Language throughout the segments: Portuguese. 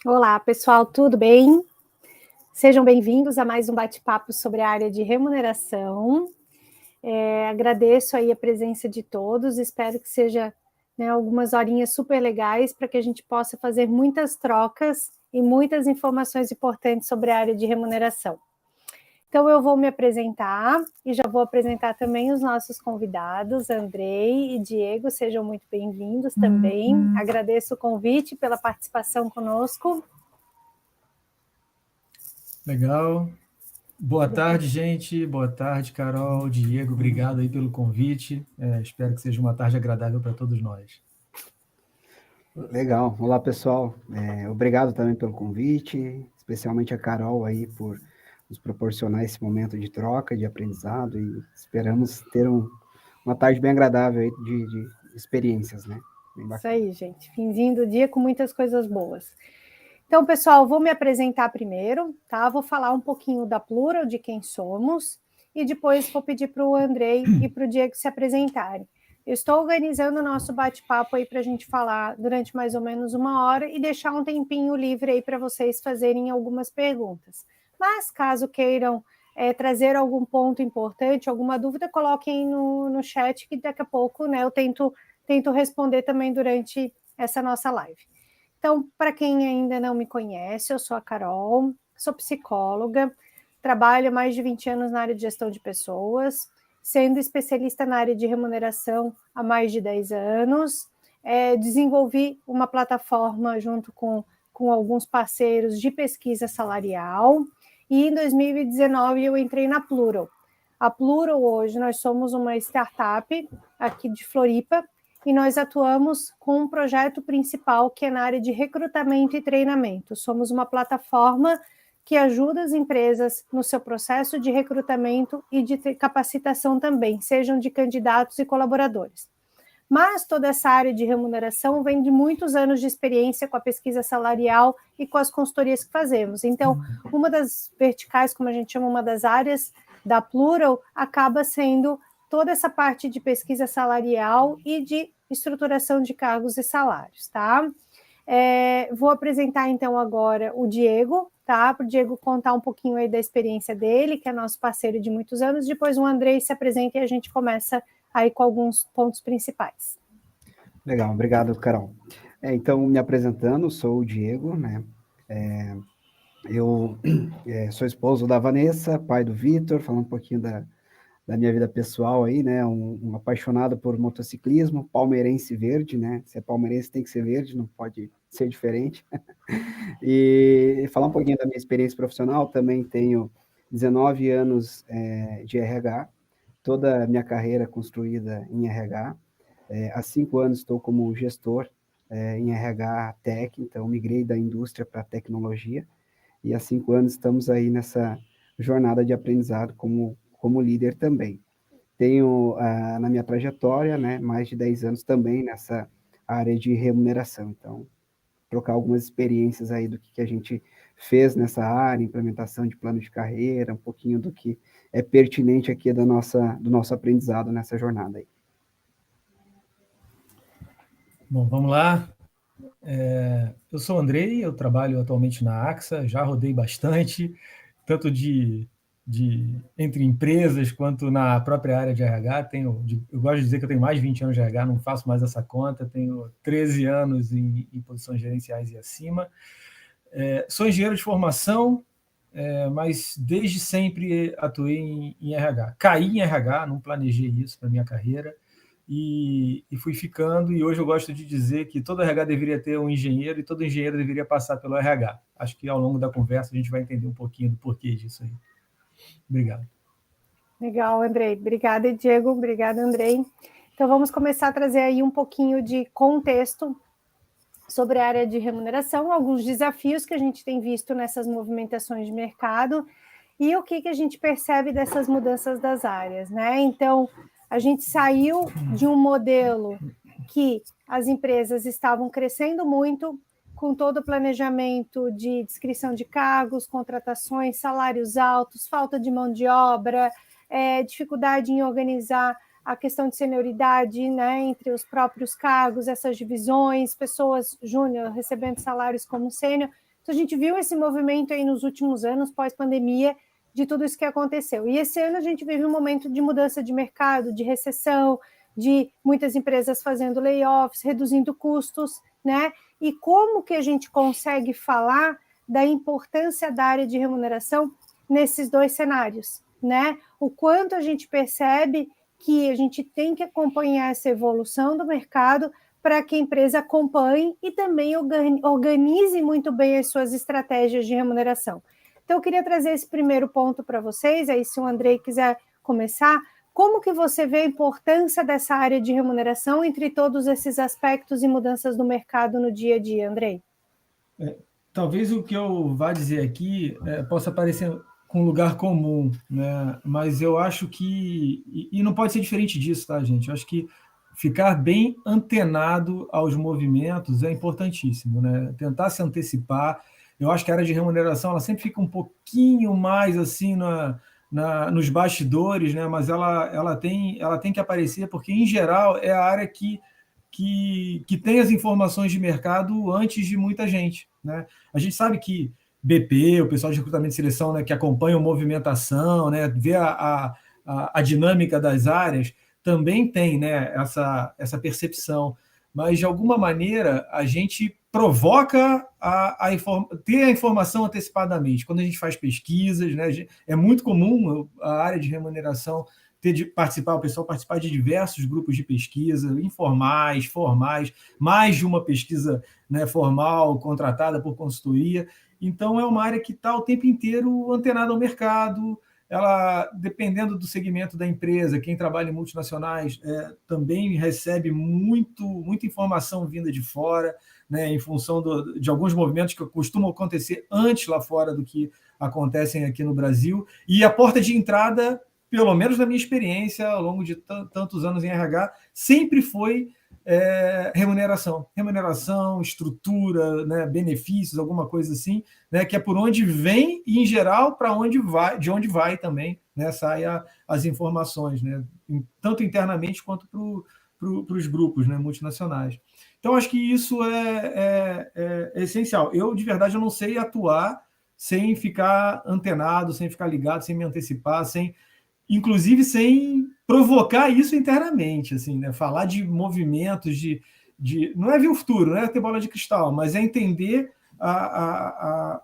Olá, pessoal, tudo bem? Sejam bem-vindos a mais um bate-papo sobre a área de remuneração. Agradeço aí a presença de todos, espero que seja, algumas horinhas super legais para que a gente possa fazer muitas trocas e muitas informações importantes sobre a área de remuneração. Então, eu vou me apresentar e já vou apresentar também os nossos convidados, Andrei e Diego, sejam muito bem-vindos também. Agradeço o convite pela participação conosco. Legal. Boa tarde, gente. Boa tarde, Carol, Diego. Obrigado aí pelo convite. Espero que seja uma tarde agradável para todos nós. Legal. Olá, pessoal. Obrigado também pelo convite, especialmente a Carol aí por nos proporcionar esse momento de troca, de aprendizado, e esperamos ter uma tarde bem agradável aí de experiências, né? Bem Isso aí, gente. Finzinho do dia com muitas coisas boas. Então, pessoal, vou me apresentar primeiro, tá? Vou falar um pouquinho da Plural, de quem somos, e depois vou pedir para o Andrei e para o Diego se apresentarem. Eu estou organizando o nosso bate-papo aí para a gente falar durante mais ou menos 1 hora e deixar um tempinho livre aí para vocês fazerem algumas perguntas. Mas, caso queiram trazer algum ponto importante, alguma dúvida, coloquem no chat que daqui a pouco, né, eu tento responder também durante essa nossa live. Então, para quem ainda não me conhece, eu sou a Carol, sou psicóloga, trabalho há mais de 20 anos na área de gestão de pessoas, sendo especialista na área de remuneração há mais de 10 anos. Desenvolvi uma plataforma junto com alguns parceiros de pesquisa salarial, e em 2019 eu entrei na Plural. A Plural, hoje, nós somos uma startup aqui de Floripa, e nós atuamos com um projeto principal que é na área de recrutamento e treinamento. Somos uma plataforma que ajuda as empresas no seu processo de recrutamento e de capacitação também, sejam de candidatos e colaboradores. Mas toda essa área de remuneração vem de muitos anos de experiência com a pesquisa salarial e com as consultorias que fazemos. Então, uma das verticais, como a gente chama, uma das áreas da Plural, acaba sendo toda essa parte de pesquisa salarial e de estruturação de cargos e salários, tá? Vou apresentar, então, agora o Diego, tá? Para o Diego contar um pouquinho aí da experiência dele, que é nosso parceiro de muitos anos. Depois o Andrei se apresenta e a gente começa aí com alguns pontos principais. Legal, obrigado, Carol. Então, me apresentando, sou o Diego, né? Eu sou esposo da Vanessa, pai do Vitor, falando um pouquinho da minha vida pessoal aí, né? Um apaixonado por motociclismo, palmeirense verde, né? Se é palmeirense tem que ser verde, não pode ser diferente. E falar um pouquinho da minha experiência profissional, também tenho 19 anos de RH, toda a minha carreira construída em RH. Há 5 anos estou como gestor em RH Tech, então migrei da indústria para a tecnologia, e há 5 anos estamos aí nessa jornada de aprendizado como líder também. Tenho na minha trajetória, né, mais de 10 anos também nessa área de remuneração, então trocar algumas experiências aí do que a gente fez nessa área, implementação de plano de carreira, um pouquinho do que é pertinente aqui do nosso aprendizado nessa jornada aí. Bom, vamos lá. Eu sou o Andrei, eu trabalho atualmente na AXA, já rodei bastante, tanto entre empresas quanto na própria área de RH. Eu gosto de dizer que eu tenho mais de 20 anos de RH, não faço mais essa conta, tenho 13 anos em posições gerenciais e acima. Sou engenheiro de formação, mas desde sempre atuei em RH. Caí em RH, não planejei isso para minha carreira, e fui ficando, e hoje eu gosto de dizer que todo RH deveria ter um engenheiro e todo engenheiro deveria passar pelo RH. Acho que ao longo da conversa a gente vai entender um pouquinho do porquê disso aí. Obrigado. Legal, Andrei. Obrigada, Diego. Obrigada, Andrei. Então, vamos começar a trazer aí um pouquinho de contexto sobre a área de remuneração, alguns desafios que a gente tem visto nessas movimentações de mercado e o que a gente percebe dessas mudanças das áreas, né? Então, a gente saiu de um modelo que as empresas estavam crescendo muito, com todo o planejamento de descrição de cargos, contratações, salários altos, falta de mão de obra, dificuldade em organizar a questão de senioridade, né, entre os próprios cargos, essas divisões, pessoas júnior recebendo salários como sênior. Então, a gente viu esse movimento aí nos últimos anos, pós-pandemia, de tudo isso que aconteceu. E esse ano a gente vive um momento de mudança de mercado, de recessão, de muitas empresas fazendo layoffs, reduzindo custos, né? E como que a gente consegue falar da importância da área de remuneração nesses dois cenários, né? O quanto a gente percebe que a gente tem que acompanhar essa evolução do mercado para que a empresa acompanhe e também organize muito bem as suas estratégias de remuneração. Então, eu queria trazer esse primeiro ponto para vocês, aí se o Andrei quiser começar, como que você vê a importância dessa área de remuneração entre todos esses aspectos e mudanças do mercado no dia a dia, Andrei? Talvez o que eu vá dizer aqui possa parecer com lugar comum, né? Mas eu acho que, e não pode ser diferente disso, tá, gente? Eu acho que ficar bem antenado aos movimentos é importantíssimo, né? Tentar se antecipar. Eu acho que a área de remuneração ela sempre fica um pouquinho mais assim nos bastidores, né? Mas ela tem que aparecer, porque, em geral, é a área que tem as informações de mercado antes de muita gente, né? A gente sabe que BP, o pessoal de recrutamento e seleção, né, que acompanha a movimentação, né, vê a dinâmica das áreas, também tem, né, essa percepção. Mas, de alguma maneira, a gente provoca ter a informação antecipadamente. Quando a gente faz pesquisas, né, é muito comum a área de remuneração o pessoal participar de diversos grupos de pesquisa, informais, formais, mais de uma pesquisa, né, formal, contratada por consultoria. Então, é uma área que está o tempo inteiro antenada ao mercado. Ela, dependendo do segmento da empresa, quem trabalha em multinacionais também recebe muita informação vinda de fora, né, em função de alguns movimentos que costumam acontecer antes lá fora do que acontecem aqui no Brasil. E a porta de entrada, pelo menos na minha experiência, ao longo de tantos anos em RH, sempre foi remuneração, estrutura, né, benefícios, alguma coisa assim, né, que é por onde vem e, em geral, para onde vai, de onde vai também, né, saem as informações, né, tanto internamente quanto para os grupos, né, multinacionais. Então, acho que isso é essencial. Eu, de verdade, eu não sei atuar sem ficar antenado, sem ficar ligado, sem me antecipar, inclusive sem provocar isso internamente, assim, né? Falar de movimentos, não é ver o futuro, não é ter bola de cristal, mas é entender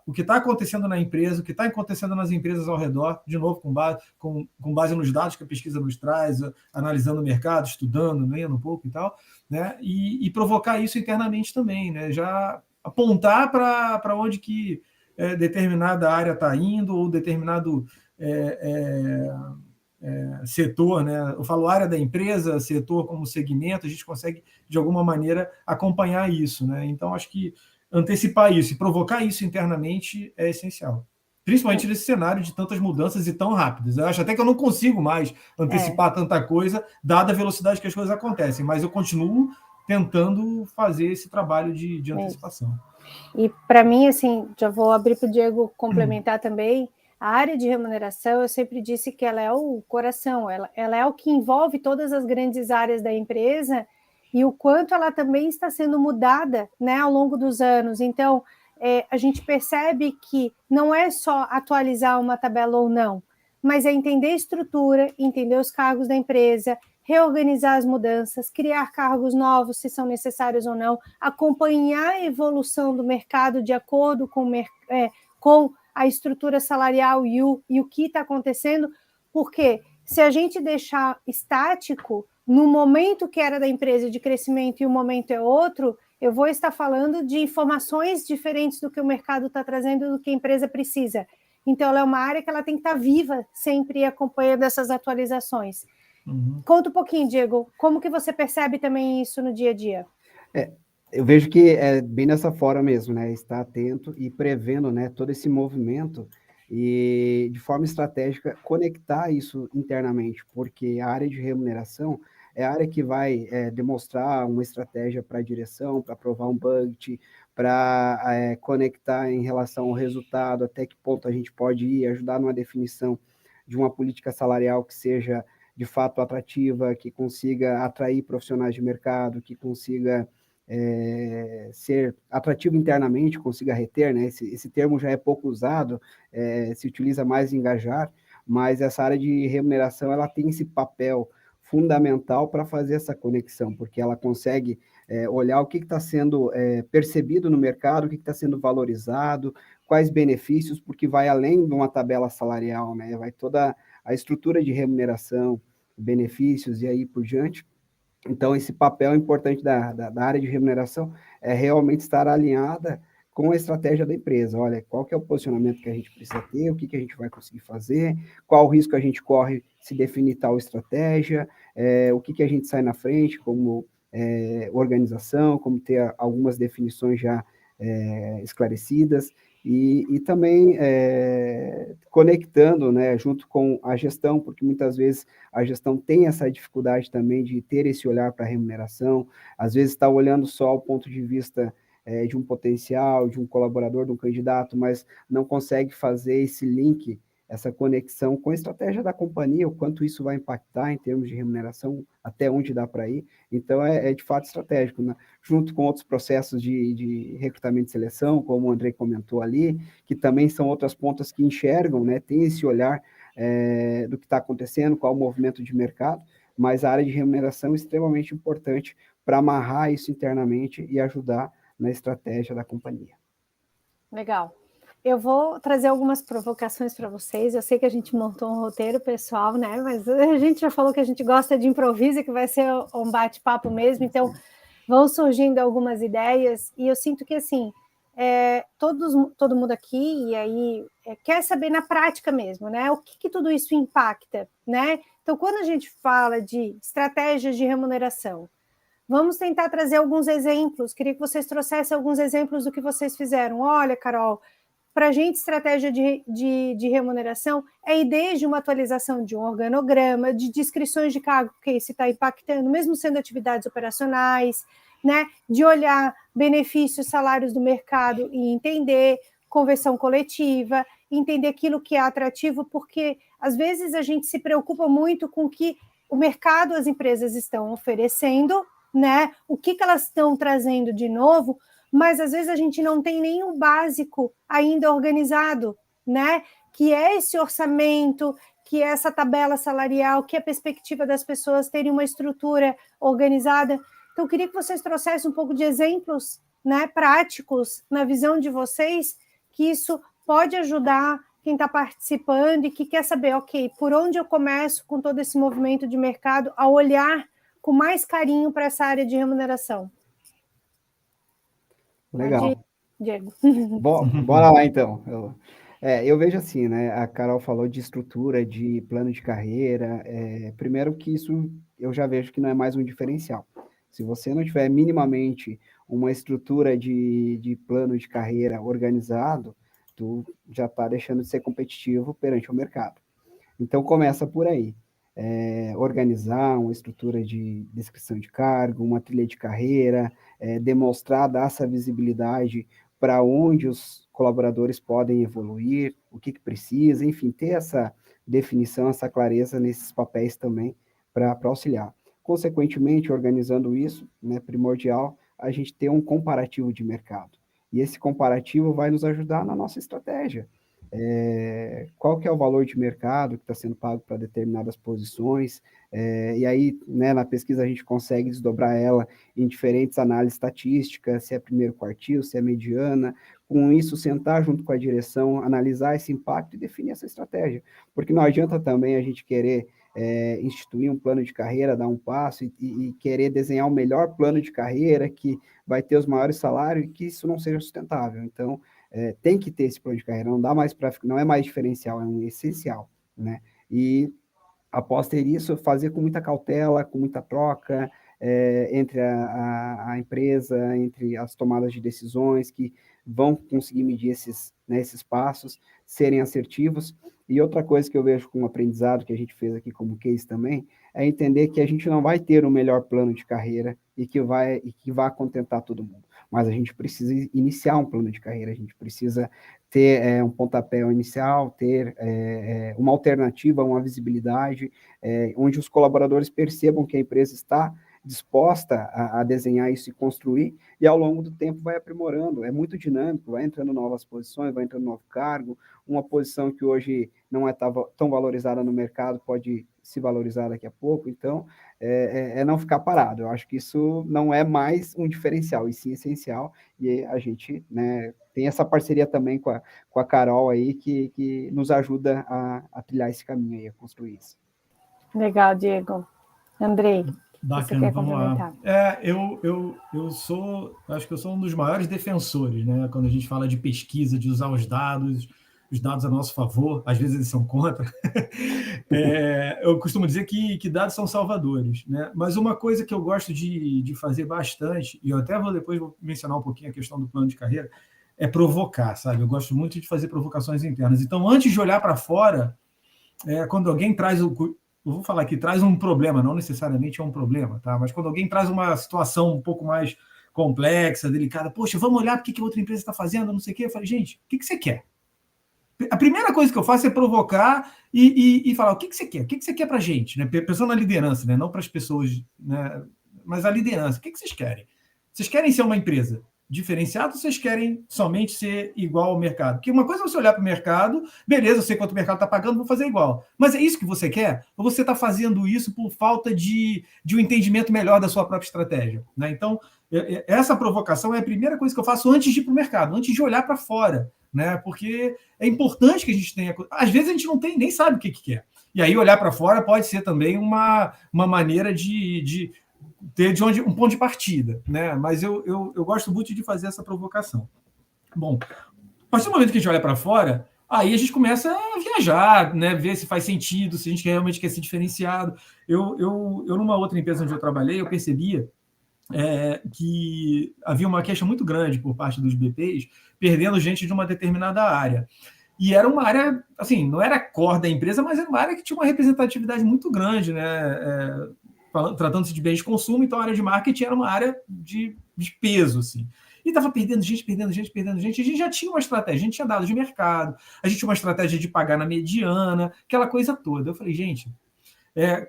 o que está acontecendo na empresa, o que está acontecendo nas empresas ao redor, de novo, com base nos dados que a pesquisa nos traz, analisando o mercado, estudando, lendo um pouco e tal, né? E provocar isso internamente também, né? Já apontar para onde que determinada área está indo, ou determinado setor, né? Eu falo área da empresa, setor como segmento, a gente consegue, de alguma maneira, acompanhar isso, né? Então, acho que antecipar isso e provocar isso internamente é essencial. Principalmente nesse cenário de tantas mudanças e tão rápidas. Eu acho até que eu não consigo mais antecipar tanta coisa, dada a velocidade que as coisas acontecem, mas eu continuo tentando fazer esse trabalho de antecipação. E, para mim, assim, já vou abrir para o Diego complementar também. A área de remuneração, eu sempre disse que ela é o coração, ela é o que envolve todas as grandes áreas da empresa e o quanto ela também está sendo mudada, né, ao longo dos anos. Então, a gente percebe que não é só atualizar uma tabela ou não, mas é entender a estrutura, entender os cargos da empresa, reorganizar as mudanças, criar cargos novos, se são necessários ou não, acompanhar a evolução do mercado de acordo com a estrutura salarial e o que está acontecendo, porque se a gente deixar estático, no momento que era da empresa de crescimento e o momento é outro, eu vou estar falando de informações diferentes do que o mercado está trazendo, do que a empresa precisa. Então, ela é uma área que ela tem que estar viva sempre acompanhando essas atualizações. Uhum. Conta um pouquinho, Diego, como que você percebe também isso no dia a dia? Eu vejo que é bem dessa forma mesmo, né? Estar atento e prevendo, né, todo esse movimento e, de forma estratégica, conectar isso internamente, porque a área de remuneração é a área que vai demonstrar uma estratégia para a direção, para aprovar um budget, para conectar em relação ao resultado, até que ponto a gente pode ir, ajudar numa definição de uma política salarial que seja, de fato, atrativa, que consiga atrair profissionais de mercado, que consiga ser atrativo internamente, consiga reter, né? Esse termo já é pouco usado, se utiliza mais em engajar, mas essa área de remuneração ela tem esse papel fundamental para fazer essa conexão, porque ela consegue olhar o que está sendo percebido no mercado, o que está sendo valorizado, quais benefícios, porque vai além de uma tabela salarial, né? Vai toda a estrutura de remuneração, benefícios e aí por diante. Então, esse papel importante da área de remuneração é realmente estar alinhada com a estratégia da empresa. Olha, qual que é o posicionamento que a gente precisa ter, o que, que a gente vai conseguir fazer, qual o risco a gente corre se definir tal estratégia, o que, que a gente sai na frente como organização, como ter algumas definições já esclarecidas, e também conectando, né, junto com a gestão, porque muitas vezes a gestão tem essa dificuldade também de ter esse olhar para a remuneração, às vezes está olhando só o ponto de vista de um potencial, de um colaborador, de um candidato, mas não consegue fazer esse link, essa conexão com a estratégia da companhia, o quanto isso vai impactar em termos de remuneração, até onde dá para ir. Então, de fato estratégico, né? Junto com outros processos de recrutamento e seleção, como o Andrei comentou ali, que também são outras pontas que enxergam, né? Tem esse olhar do que está acontecendo, qual o movimento de mercado, mas a área de remuneração é extremamente importante para amarrar isso internamente e ajudar na estratégia da companhia. Legal. Eu vou trazer algumas provocações para vocês. Eu sei que a gente montou um roteiro pessoal, né? Mas a gente já falou que a gente gosta de improviso e que vai ser um bate-papo mesmo. Então, vão surgindo algumas ideias e eu sinto que, assim, todo mundo aqui e aí quer saber na prática mesmo, né? O que tudo isso impacta, né? Então, quando a gente fala de estratégias de remuneração, vamos tentar trazer alguns exemplos. Queria que vocês trouxessem alguns exemplos do que vocês fizeram. Olha, Carol, para a gente, estratégia de remuneração é ir desde uma atualização de um organograma, de descrições de cargo, que isso está impactando, mesmo sendo atividades operacionais, né? De olhar benefícios, salários do mercado e entender convenção coletiva, entender aquilo que é atrativo, porque às vezes a gente se preocupa muito com o que o mercado, as empresas estão oferecendo, né? O que elas estão trazendo de novo, mas às vezes a gente não tem nem o básico ainda organizado, né? Que é esse orçamento, que é essa tabela salarial, que é a perspectiva das pessoas terem uma estrutura organizada. Então, eu queria que vocês trouxessem um pouco de exemplos, né, práticos, na visão de vocês, que isso pode ajudar quem está participando e que quer saber, ok, por onde eu começo com todo esse movimento de mercado a olhar com mais carinho para essa área de remuneração. Legal. Diego. Bora lá, então. Eu vejo assim, né? A Carol falou de estrutura, de plano de carreira. Primeiro que isso eu já vejo que não é mais um diferencial. Se você não tiver minimamente uma estrutura de plano de carreira organizado, tu já está deixando de ser competitivo perante o mercado. Então, começa por aí. Organizar uma estrutura de descrição de cargo, uma trilha de carreira, demonstrar, dar essa visibilidade para onde os colaboradores podem evoluir, o que precisa, enfim, ter essa definição, essa clareza nesses papéis também para auxiliar. Consequentemente, organizando isso, né, primordial, a gente ter um comparativo de mercado. E esse comparativo vai nos ajudar na nossa estratégia. Qual que é o valor de mercado que está sendo pago para determinadas posições, e aí, né, na pesquisa a gente consegue desdobrar ela em diferentes análises estatísticas, se é primeiro quartil, se é mediana, com isso sentar junto com a direção, analisar esse impacto e definir essa estratégia, porque não adianta também a gente querer instituir um plano de carreira, dar um passo e querer desenhar o melhor plano de carreira que vai ter os maiores salários e que isso não seja sustentável. Então, tem que ter esse plano de carreira, não é mais diferencial, é um essencial, né? E após ter isso, fazer com muita cautela, com muita troca entre a empresa, entre as tomadas de decisões que vão conseguir medir esses passos, serem assertivos. E outra coisa que eu vejo com o aprendizado que a gente fez aqui como case também, é entender que a gente não vai ter o melhor plano de carreira e que vai contentar todo mundo. Mas a gente precisa iniciar um plano de carreira, a gente precisa ter um pontapé inicial, ter uma alternativa, uma visibilidade, onde os colaboradores percebam que a empresa está disposta a desenhar isso e construir, e ao longo do tempo vai aprimorando. É muito dinâmico, vai entrando novas posições, vai entrando novo cargo, uma posição que hoje não é tão valorizada no mercado pode se valorizar daqui a pouco, então é não ficar parado. Eu acho que isso não é mais um diferencial, e sim essencial, e a gente, né, tem essa parceria também com a Carol aí, que nos ajuda a trilhar esse caminho aí, a construir isso. Legal, Diego. Andrei, bacana, vamos lá. Acho que eu sou um dos maiores defensores, né? Quando a gente fala de pesquisa, de usar os dados a nosso favor, às vezes eles são contra. Eu costumo dizer que dados são salvadores, né? Mas uma coisa que eu gosto de fazer bastante, e eu até depois vou mencionar um pouquinho a questão do plano de carreira, é provocar, sabe? Eu gosto muito de fazer provocações internas. Então, antes de olhar para fora, quando alguém traz eu vou falar aqui, traz um problema, não necessariamente é um problema, tá? Mas quando alguém traz uma situação um pouco mais complexa, delicada, poxa, vamos olhar o que a outra empresa está fazendo, não sei o quê. Eu falei, gente, o que você quer? A primeira coisa que eu faço é provocar e falar, o que você quer? O que você quer para a gente? Né? Pensando na liderança, né? Não para as pessoas, né? Mas a liderança. O que vocês querem? Vocês querem ser uma empresa diferenciada ou vocês querem somente ser igual ao mercado? Porque uma coisa é você olhar para o mercado, beleza, eu sei quanto o mercado está pagando, vou fazer igual. Mas é isso que você quer? Ou você está fazendo isso por falta de um entendimento melhor da sua própria estratégia? Né? Então, essa provocação é a primeira coisa que eu faço antes de ir para o mercado, antes de olhar para fora. Né? Porque é importante que a gente tenha... Às vezes a gente não tem, nem sabe o que quer. E aí olhar para fora pode ser também uma maneira de ter um ponto de partida. Né? Mas eu gosto muito de fazer essa provocação. Bom, a partir do momento que a gente olha para fora, aí a gente começa a viajar, né? Ver se faz sentido, se a gente realmente quer ser diferenciado. Eu numa outra empresa onde eu trabalhei, eu percebia que havia uma queixa muito grande por parte dos BPs, perdendo gente de uma determinada área. E era uma área, assim, não era core da empresa, mas era uma área que tinha uma representatividade muito grande, né? Tratando-se de bens de consumo, então a área de marketing era uma área de peso, assim. E estava perdendo gente. A gente já tinha uma estratégia, a gente tinha dados de mercado, a gente tinha uma estratégia de pagar na mediana, aquela coisa toda. Eu falei, gente,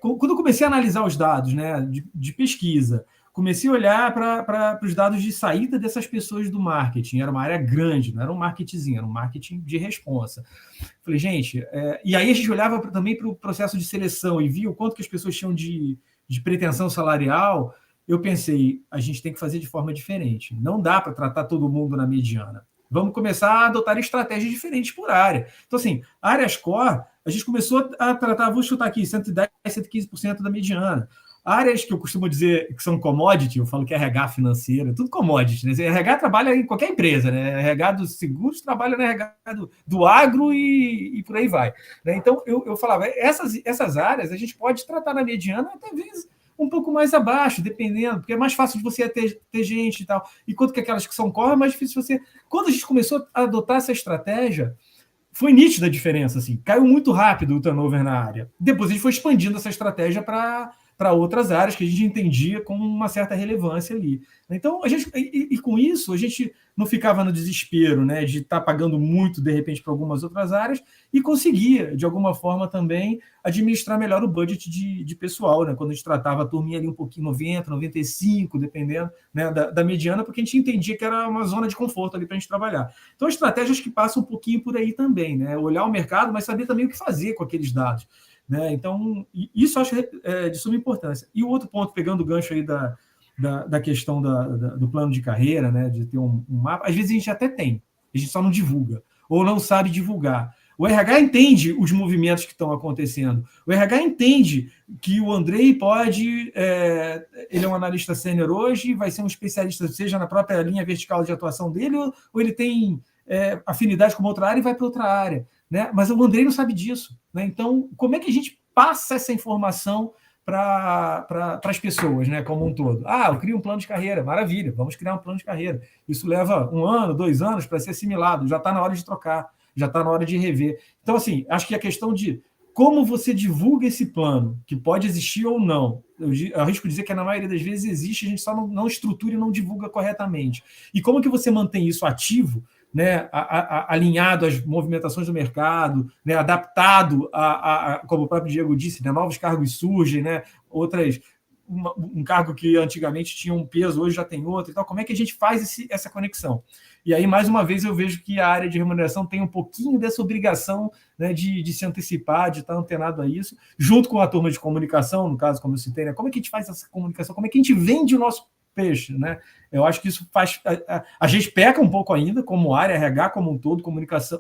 quando eu comecei a analisar os dados, né, de pesquisa, comecei a olhar para os dados de saída dessas pessoas do marketing. Era uma área grande, não era um marketingzinho, era um marketing de responsa. Falei, gente... E aí a gente olhava também para o processo de seleção e via o quanto que as pessoas tinham de pretensão salarial. Eu pensei, a gente tem que fazer de forma diferente. Não dá para tratar todo mundo na mediana. Vamos começar a adotar estratégias diferentes por área. Então, assim, áreas core, a gente começou a tratar, vou chutar aqui, 110%, 115% da mediana. Áreas que eu costumo dizer que são commodity, eu falo que é RH financeiro, tudo commodity, né? RH trabalha em qualquer empresa, né? RH dos seguros trabalha na RH do agro e por aí vai. Né? Então, eu falava, essas áreas a gente pode tratar na mediana, até vezes um pouco mais abaixo, dependendo, porque é mais fácil de você ter gente e tal. Enquanto que aquelas que são core, é mais difícil você... Quando a gente começou a adotar essa estratégia, foi nítida a diferença, assim. Caiu muito rápido o turnover na área. Depois a gente foi expandindo essa estratégia para outras áreas que a gente entendia com uma certa relevância ali. Então, a gente, e com isso, a gente não ficava no desespero, né, de estar pagando muito, de repente, para algumas outras áreas e conseguia, de alguma forma, também administrar melhor o budget de pessoal, né, quando a gente tratava a turminha ali um pouquinho 90, 95, dependendo, né, da mediana, porque a gente entendia que era uma zona de conforto ali para a gente trabalhar. Então, estratégias que passam um pouquinho por aí também, né, olhar o mercado, mas saber também o que fazer com aqueles dados. Né? Então, isso eu acho de suma importância. E o outro ponto, pegando o gancho aí da questão do plano de carreira, né? De ter um mapa, às vezes a gente até tem, a gente só não divulga, ou não sabe divulgar. O RH entende os movimentos que estão acontecendo. O RH entende que o Andrei pode... ele é um analista sênior hoje, vai ser um especialista, seja na própria linha vertical de atuação dele, ou ele tem afinidade com uma outra área e vai para outra área. Né? Mas o Andrei não sabe disso. Né? Então, como é que a gente passa essa informação para as pessoas, né, como um todo? Eu crio um plano de carreira, maravilha, vamos criar um plano de carreira. Isso leva 1 ano, 2 anos para ser assimilado, já está na hora de trocar, já está na hora de rever. Então, assim, acho que a questão de como você divulga esse plano, que pode existir ou não, eu arrisco dizer que na maioria das vezes existe, a gente só não estrutura e não divulga corretamente. E como que você mantém isso ativo, né, alinhado às movimentações do mercado, né, adaptado como o próprio Diego disse, né, novos cargos surgem, né, outras um cargo que antigamente tinha um peso, hoje já tem outro e tal. Como é que a gente faz essa conexão? E aí, mais uma vez, eu vejo que a área de remuneração tem um pouquinho dessa obrigação, né, de se antecipar, de estar antenado a isso, junto com a turma de comunicação, no caso, como eu citei, né? Como é que a gente faz essa comunicação? Como é que a gente vende o nosso peixe, né? Eu acho que isso faz... A gente peca um pouco ainda, como área, RH como um todo, comunicação,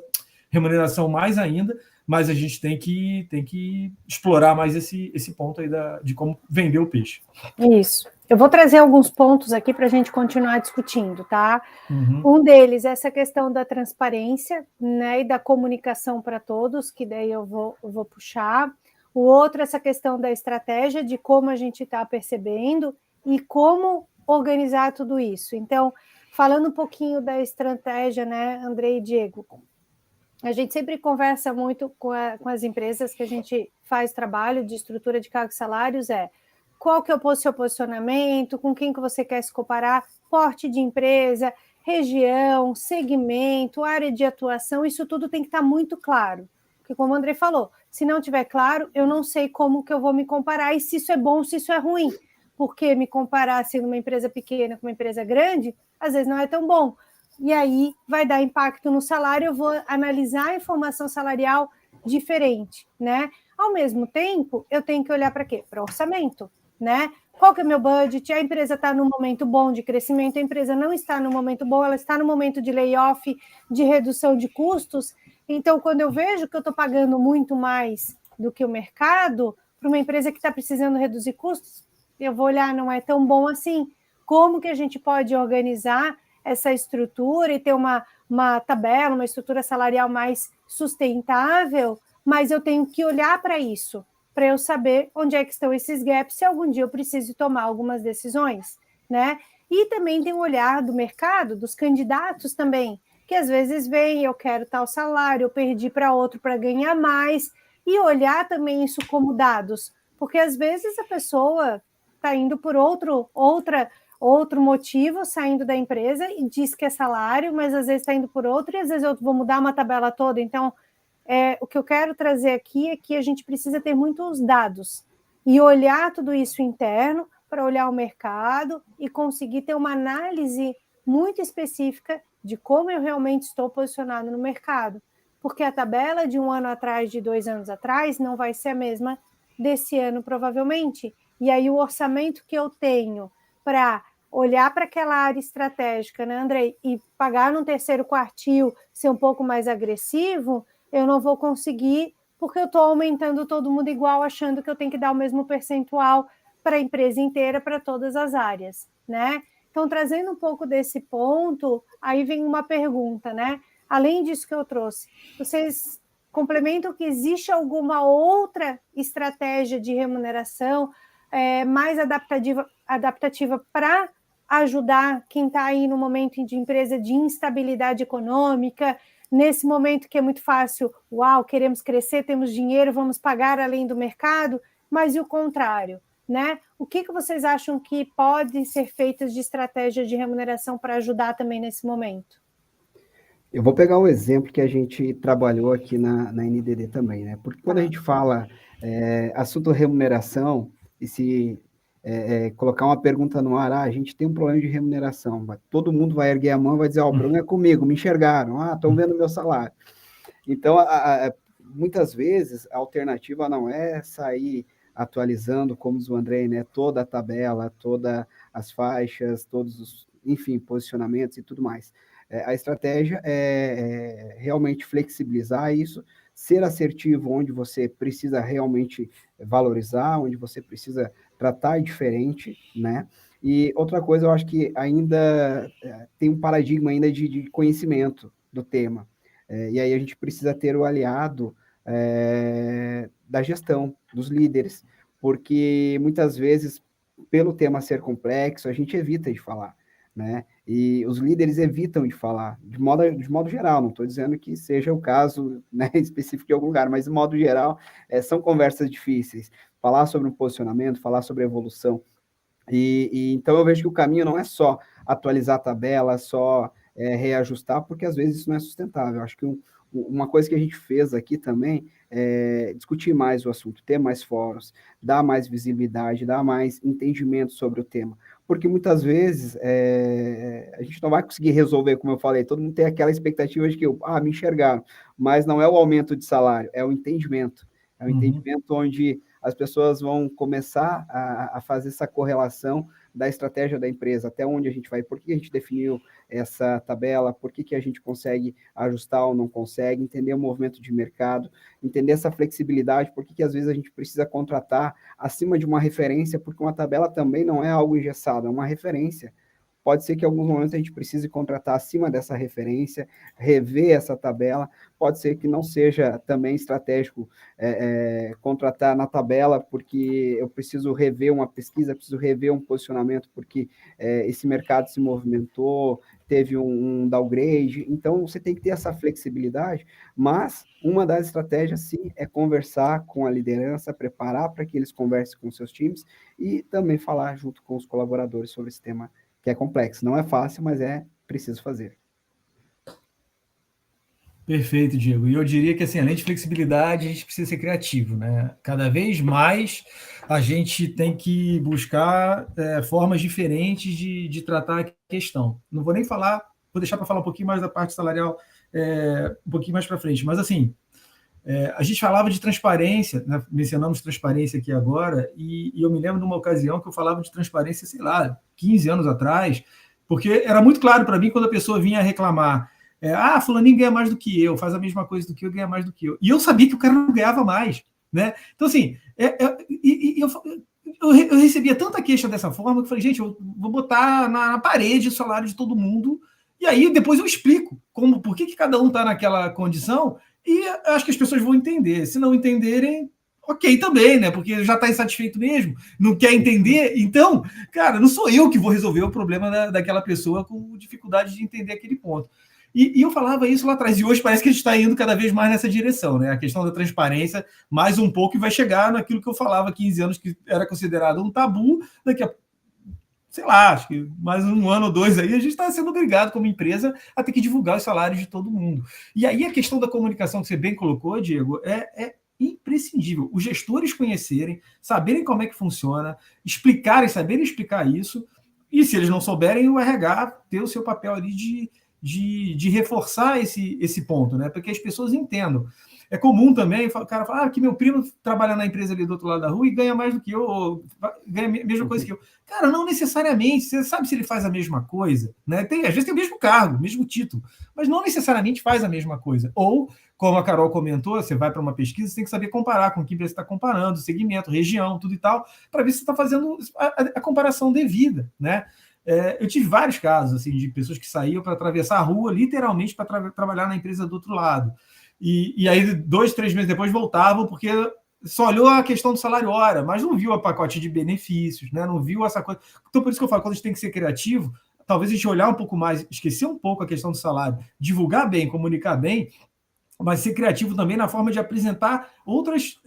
remuneração mais ainda, mas a gente tem que explorar mais esse ponto aí de como vender o peixe. Isso. Eu vou trazer alguns pontos aqui para a gente continuar discutindo, tá? Uhum. Um deles, essa questão da transparência, né, e da comunicação para todos, que daí eu vou puxar. O outro, essa questão da estratégia, de como a gente está percebendo e como organizar tudo isso. Então, falando um pouquinho da estratégia, né, Andrei e Diego, a gente sempre conversa muito com as empresas que a gente faz trabalho de estrutura de cargos e salários, qual que é o seu posicionamento, com quem que você quer se comparar, porte de empresa, região, segmento, área de atuação, isso tudo tem que estar muito claro. Porque, como o André falou, se não tiver claro, eu não sei como que eu vou me comparar e se isso é bom, se isso é ruim. Porque me comparar sendo uma empresa pequena com uma empresa grande, às vezes não é tão bom. E aí vai dar impacto no salário, eu vou analisar a informação salarial diferente, né? Ao mesmo tempo, eu tenho que olhar para quê? Para orçamento, né? Qual que é o meu budget? A empresa está num momento bom de crescimento, a empresa não está no momento bom, ela está no momento de layoff, de redução de custos. Então, quando eu vejo que eu estou pagando muito mais do que o mercado, para uma empresa que está precisando reduzir custos, eu vou olhar, não é tão bom assim. Como que a gente pode organizar essa estrutura e ter uma tabela, uma estrutura salarial mais sustentável, mas eu tenho que olhar para isso, para eu saber onde é que estão esses gaps, se algum dia eu preciso tomar algumas decisões, né? E também tem o olhar do mercado, dos candidatos também, que às vezes vem, eu quero tal salário, eu perdi para outro para ganhar mais, e olhar também isso como dados, porque às vezes a pessoa está indo por outro motivo, saindo da empresa e diz que é salário, mas às vezes está indo por outro, e às vezes eu vou mudar uma tabela toda. Então, o que eu quero trazer aqui é que a gente precisa ter muitos dados e olhar tudo isso interno para olhar o mercado e conseguir ter uma análise muito específica de como eu realmente estou posicionado no mercado. Porque a tabela de 1 ano atrás, de 2 anos atrás, não vai ser a mesma desse ano, provavelmente. E aí o orçamento que eu tenho para olhar para aquela área estratégica, né, Andrei, e pagar num terceiro quartil, ser um pouco mais agressivo, eu não vou conseguir, porque eu estou aumentando todo mundo igual, achando que eu tenho que dar o mesmo percentual para a empresa inteira, para todas as áreas, né? Então, trazendo um pouco desse ponto, aí vem uma pergunta, né? Além disso que eu trouxe, vocês complementam que existe alguma outra estratégia de remuneração mais adaptativa para ajudar quem está aí no momento de empresa de instabilidade econômica, nesse momento que é muito fácil, uau, queremos crescer, temos dinheiro, vamos pagar além do mercado, mas e o contrário, né? O que vocês acham que pode ser feito de estratégia de remuneração para ajudar também nesse momento? Eu vou pegar um exemplo que a gente trabalhou aqui na NDD também, né? Porque quando a gente fala assunto remuneração, e se colocar uma pergunta no ar, a gente tem um problema de remuneração, todo mundo vai erguer a mão e vai dizer, o problema é comigo, me enxergaram, estão vendo meu salário. Então, muitas vezes, a alternativa não é sair atualizando, como diz o André, né, toda a tabela, todas as faixas, todos os, enfim, posicionamentos e tudo mais. A estratégia é realmente flexibilizar isso, ser assertivo onde você precisa realmente valorizar, onde você precisa tratar diferente, né? E outra coisa, eu acho que ainda tem um paradigma ainda de conhecimento do tema. E aí a gente precisa ter o aliado da gestão, dos líderes, porque muitas vezes, pelo tema ser complexo, a gente evita de falar, né? E os líderes evitam de falar, de modo geral, não estou dizendo que seja o caso, né, específico de algum lugar, mas de modo geral, são conversas difíceis. Falar sobre um posicionamento, falar sobre evolução. Então eu vejo que o caminho não é só atualizar a tabela, só reajustar, porque às vezes isso não é sustentável. Eu acho que uma coisa que a gente fez aqui também é discutir mais o assunto, ter mais fóruns, dar mais visibilidade, dar mais entendimento sobre o tema. Porque muitas vezes a gente não vai conseguir resolver, como eu falei, todo mundo tem aquela expectativa de que, me enxergaram, mas não é o aumento de salário, é o entendimento. É um entendimento onde as pessoas vão começar a fazer essa correlação da estratégia da empresa, até onde a gente vai, por que a gente definiu essa tabela, por que a gente consegue ajustar ou não consegue, entender o movimento de mercado, entender essa flexibilidade, por que às vezes a gente precisa contratar acima de uma referência, porque uma tabela também não é algo engessado, é uma referência. Pode ser que em alguns momentos a gente precise contratar acima dessa referência, rever essa tabela. Pode ser que não seja também estratégico contratar na tabela, porque eu preciso rever uma pesquisa, preciso rever um posicionamento, porque esse mercado se movimentou, teve um downgrade. Então, você tem que ter essa flexibilidade, mas uma das estratégias, sim, é conversar com a liderança, preparar para que eles conversem com seus times e também falar junto com os colaboradores sobre esse tema que é complexo. Não é fácil, mas é preciso fazer. Perfeito, Diego. E eu diria que, assim, além de flexibilidade, a gente precisa ser criativo, né? Cada vez mais a gente tem que buscar formas diferentes de tratar a questão. Não vou nem falar, vou deixar para falar um pouquinho mais da parte salarial um pouquinho mais para frente. Mas, assim, a gente falava de transparência, né? Mencionamos transparência aqui agora, e eu me lembro de uma ocasião que eu falava de transparência, sei lá, 15 anos atrás, porque era muito claro para mim quando a pessoa vinha reclamar, fulaninho ganha mais do que eu, faz a mesma coisa do que eu, ganha mais do que eu. E eu sabia que o cara não ganhava mais, né? Então, assim, eu recebia tanta queixa dessa forma que eu falei, gente, eu vou botar na parede o salário de todo mundo, e aí depois eu explico por que cada um está naquela condição. E acho que as pessoas vão entender. Se não entenderem, ok também, né? Porque já está insatisfeito mesmo, não quer entender. Então, cara, não sou eu que vou resolver o problema daquela pessoa com dificuldade de entender aquele ponto. E eu falava isso lá atrás, e hoje parece que a gente está indo cada vez mais nessa direção, né? A questão da transparência, mais um pouco, e vai chegar naquilo que eu falava há 15 anos, que era considerado um tabu, daqui a sei lá, acho que mais um ano ou dois aí, a gente está sendo obrigado, como empresa, a ter que divulgar os salários de todo mundo. E aí a questão da comunicação que você bem colocou, Diego, é imprescindível. Os gestores conhecerem, saberem como é que funciona, saberem explicar isso, e se eles não souberem, o RH ter o seu papel ali de reforçar esse ponto, né? Para que as pessoas entendam. É comum também o cara falar que meu primo trabalha na empresa ali do outro lado da rua e ganha mais do que eu, ou ganha a mesma coisa que eu. Cara, não necessariamente. Você sabe se ele faz a mesma coisa, né? Às vezes tem o mesmo cargo, o mesmo título, mas não necessariamente faz a mesma coisa. Ou, como a Carol comentou, você vai para uma pesquisa, você tem que saber comparar com quem você está comparando, segmento, região, tudo e tal, para ver se você está fazendo a comparação devida, né? Eu tive vários casos assim, de pessoas que saíam para atravessar a rua, literalmente, para trabalhar na empresa do outro lado. E aí, 2, 3 meses depois, voltavam, porque só olhou a questão do salário hora, mas não viu a pacote de benefícios, né? Não viu essa coisa. Então, por isso que eu falo, quando a gente tem que ser criativo, talvez a gente olhar um pouco mais, esquecer um pouco a questão do salário, divulgar bem, comunicar bem, mas ser criativo também na forma de apresentar outras...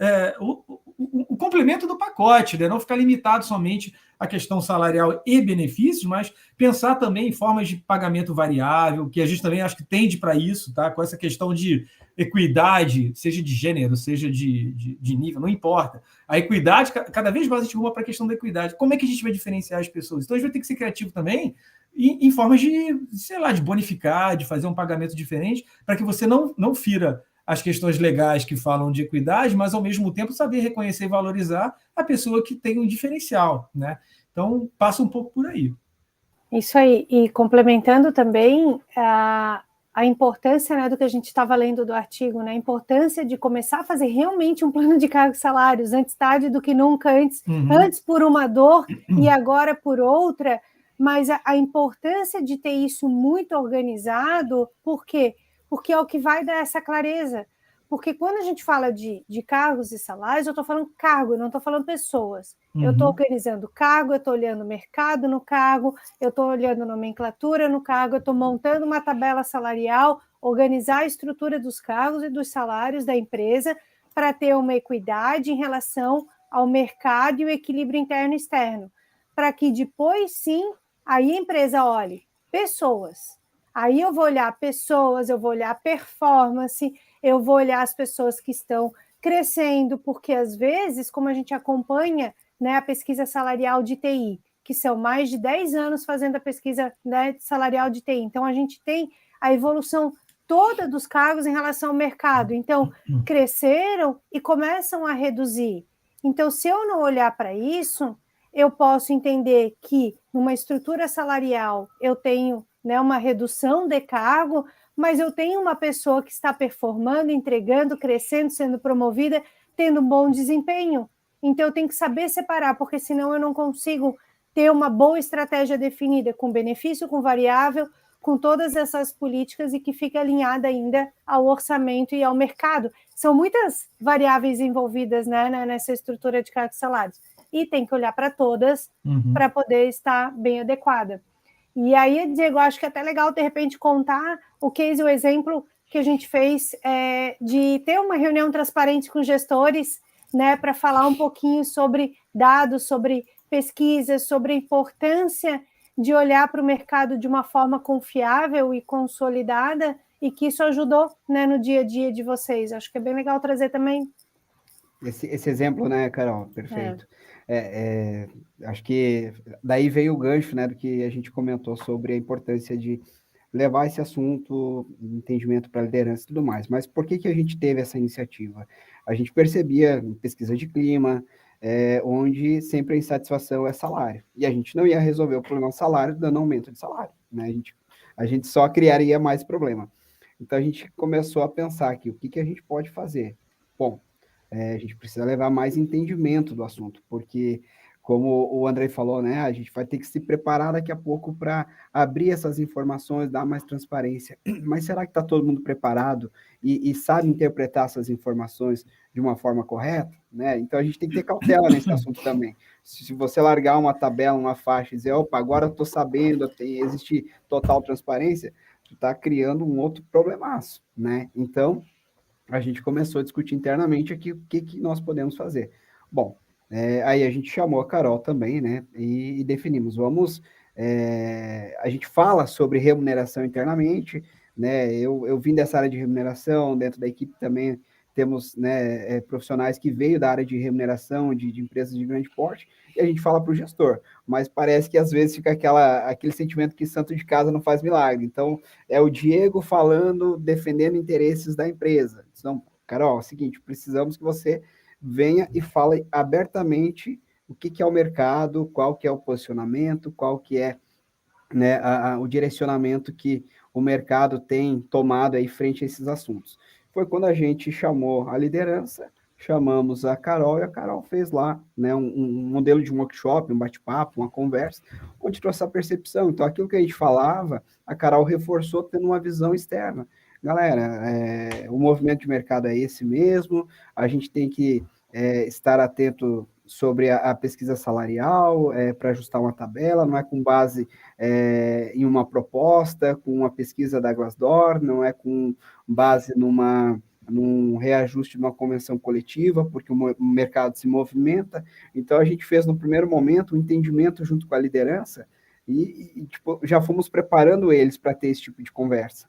o complemento do pacote, né? Não ficar limitado somente à questão salarial e benefícios, mas pensar também em formas de pagamento variável, que a gente também acho que tende para isso, tá? Com essa questão de equidade, seja de gênero, seja de nível, não importa. A equidade, cada vez mais a gente ruma para a questão da equidade. Como é que a gente vai diferenciar as pessoas? Então a gente vai ter que ser criativo também em formas de, sei lá, de bonificar, de fazer um pagamento diferente, para que você não fira as questões legais que falam de equidade, mas, ao mesmo tempo, saber reconhecer e valorizar a pessoa que tem um diferencial, né? Então, passa um pouco por aí. Isso aí. E complementando também a importância, né, do que a gente estava lendo do artigo, né? A importância de começar a fazer realmente um plano de cargos e salários, antes tarde do que nunca, antes por uma dor e agora por outra, mas a importância de ter isso muito organizado, por quê? Porque é o que vai dar essa clareza. Porque quando a gente fala de cargos e salários, eu estou falando cargo, eu não estou falando pessoas. Eu estou organizando cargo, eu estou olhando o mercado no cargo, eu estou olhando nomenclatura no cargo, eu estou montando uma tabela salarial, organizar a estrutura dos cargos e dos salários da empresa para ter uma equidade em relação ao mercado e o equilíbrio interno e externo. Para que depois, sim, aí a empresa olhe pessoas. Aí eu vou olhar pessoas, eu vou olhar performance, eu vou olhar as pessoas que estão crescendo, porque às vezes, como a gente acompanha, né, a pesquisa salarial de TI, que são mais de 10 anos fazendo a pesquisa, né, salarial de TI, então a gente tem a evolução toda dos cargos em relação ao mercado, então cresceram e começam a reduzir. Então, se eu não olhar para isso, eu posso entender que numa estrutura salarial eu tenho, né, uma redução de cargo, mas eu tenho uma pessoa que está performando, entregando, crescendo, sendo promovida, tendo um bom desempenho. Então eu tenho que saber separar, porque senão eu não consigo ter uma boa estratégia definida com benefício, com variável, com todas essas políticas e que fique alinhada ainda ao orçamento e ao mercado. São muitas variáveis envolvidas, né, nessa estrutura de cargos e salários. E tem que olhar para todas para poder estar bem adequada. E aí, Diego, acho que é até legal, de repente, contar o case, o exemplo que a gente fez de ter uma reunião transparente com gestores, né, para falar um pouquinho sobre dados, sobre pesquisas, sobre a importância de olhar para o mercado de uma forma confiável e consolidada, e que isso ajudou, né, no dia a dia de vocês. Acho que é bem legal trazer também. Esse exemplo, né, Carol? Perfeito. Acho que daí veio o gancho, né, do que a gente comentou sobre a importância de levar esse assunto, entendimento para a liderança e tudo mais. Mas por que a gente teve essa iniciativa? A gente percebia em pesquisa de clima, onde sempre a insatisfação é salário. E a gente não ia resolver o problema do salário dando aumento de salário, né? A gente só criaria mais problema. Então, a gente começou a pensar aqui, o que a gente pode fazer? Bom, a gente precisa levar mais entendimento do assunto, porque, como o Andrei falou, né, a gente vai ter que se preparar daqui a pouco para abrir essas informações, dar mais transparência. Mas será que está todo mundo preparado e sabe interpretar essas informações de uma forma correta? Né? Então, a gente tem que ter cautela nesse assunto também. Se você largar uma tabela, uma faixa e dizer, opa, agora eu estou sabendo, existe total transparência, tu está criando um outro problemaço, né? Então, a gente começou a discutir internamente aqui o que nós podemos fazer. Bom, aí a gente chamou a Carol também, né, e definimos, a gente fala sobre remuneração internamente, né, eu vim dessa área de remuneração, dentro da equipe também temos, né, profissionais que veio da área de remuneração de empresas de grande porte, e a gente fala para o gestor, mas parece que às vezes fica aquele sentimento que santo de casa não faz milagre, então é o Diego falando, defendendo interesses da empresa. Então, Carol, é o seguinte, precisamos que você venha e fale abertamente o que é o mercado, qual que é o posicionamento, qual que é, né, o direcionamento que o mercado tem tomado aí frente a esses assuntos. Foi quando a gente chamou a liderança, chamamos a Carol, e a Carol fez lá, né, um modelo de um workshop, um bate-papo, uma conversa, onde trouxe essa percepção. Então, aquilo que a gente falava, a Carol reforçou tendo uma visão externa. Galera, o movimento de mercado é esse mesmo, a gente tem que estar atento sobre a pesquisa salarial, para ajustar uma tabela, não é com base em uma proposta, com uma pesquisa da Glassdoor, não é com base num reajuste de uma convenção coletiva, porque o mercado se movimenta. Então, a gente fez, no primeiro momento, um entendimento junto com a liderança e tipo, já fomos preparando eles para ter esse tipo de conversa.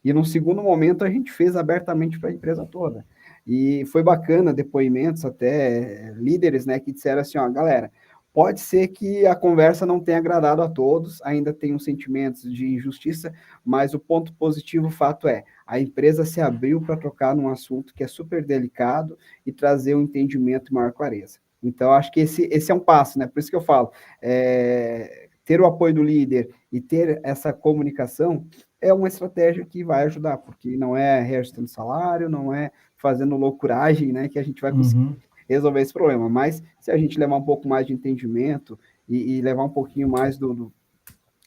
E, no segundo momento, a gente fez abertamente para a empresa toda. E foi bacana, depoimentos até líderes, né, que disseram assim, ó, galera, pode ser que a conversa não tenha agradado a todos, ainda tem uns sentimentos de injustiça, mas o ponto positivo, o fato é, a empresa se abriu para tocar num assunto que é super delicado e trazer um entendimento e maior clareza. Então, acho que esse é um passo, né? Por isso que eu falo, ter o apoio do líder e ter essa comunicação é uma estratégia que vai ajudar, porque não é reajustando salário, não é fazendo loucuragem, né, que a gente vai conseguir resolver esse problema. Mas se a gente levar um pouco mais de entendimento e levar um pouquinho mais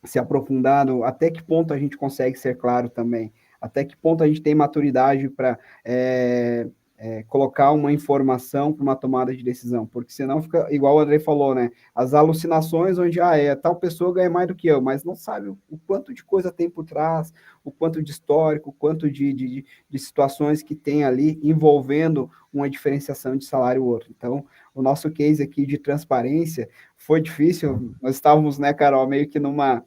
se aprofundar até que ponto a gente consegue ser claro também, até que ponto a gente tem maturidade para colocar uma informação para uma tomada de decisão, porque senão fica igual o André falou, né? As alucinações onde tal pessoa ganha mais do que eu, mas não sabe o quanto de coisa tem por trás, o quanto de histórico, o quanto de situações que tem ali envolvendo uma diferenciação de salário ou outro. Então, o nosso case aqui de transparência foi difícil, nós estávamos, né, Carol, meio que numa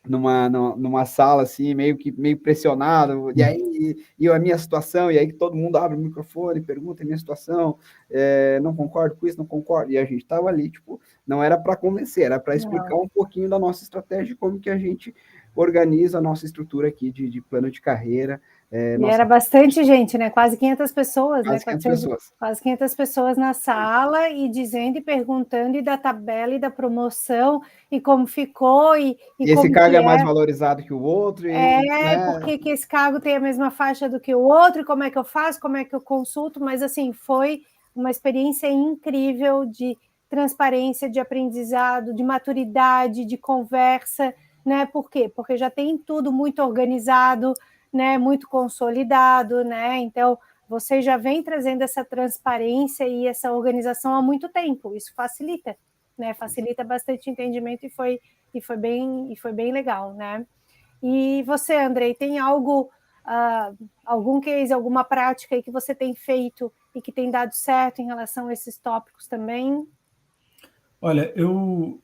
numa sala assim, meio pressionado, e aí a minha situação, e aí todo mundo abre o microfone, pergunta a minha situação, não concordo com isso, não concordo, e a gente estava ali, tipo, não era para convencer, era para explicar um pouquinho da nossa estratégia, como que a gente organiza a nossa estrutura aqui de plano de carreira. E era bastante gente, né? Quase 500 pessoas, quase 500 pessoas. Quase 500 pessoas na sala e dizendo e perguntando e da tabela e da promoção e como ficou e esse como cargo que é mais valorizado que o outro. Por que esse cargo tem a mesma faixa do que o outro, e como é que eu faço, como é que eu consulto, mas assim, foi uma experiência incrível de transparência, de aprendizado, de maturidade, de conversa, né? Por quê? Porque já tem tudo muito organizado, né? Muito consolidado, né? Então, você já vem trazendo essa transparência e essa organização há muito tempo. Isso facilita, né? Facilita bastante o entendimento e foi bem legal, né? E você, Andrei, tem algo, algum case, alguma prática aí que você tem feito e que tem dado certo em relação a esses tópicos também? Olha,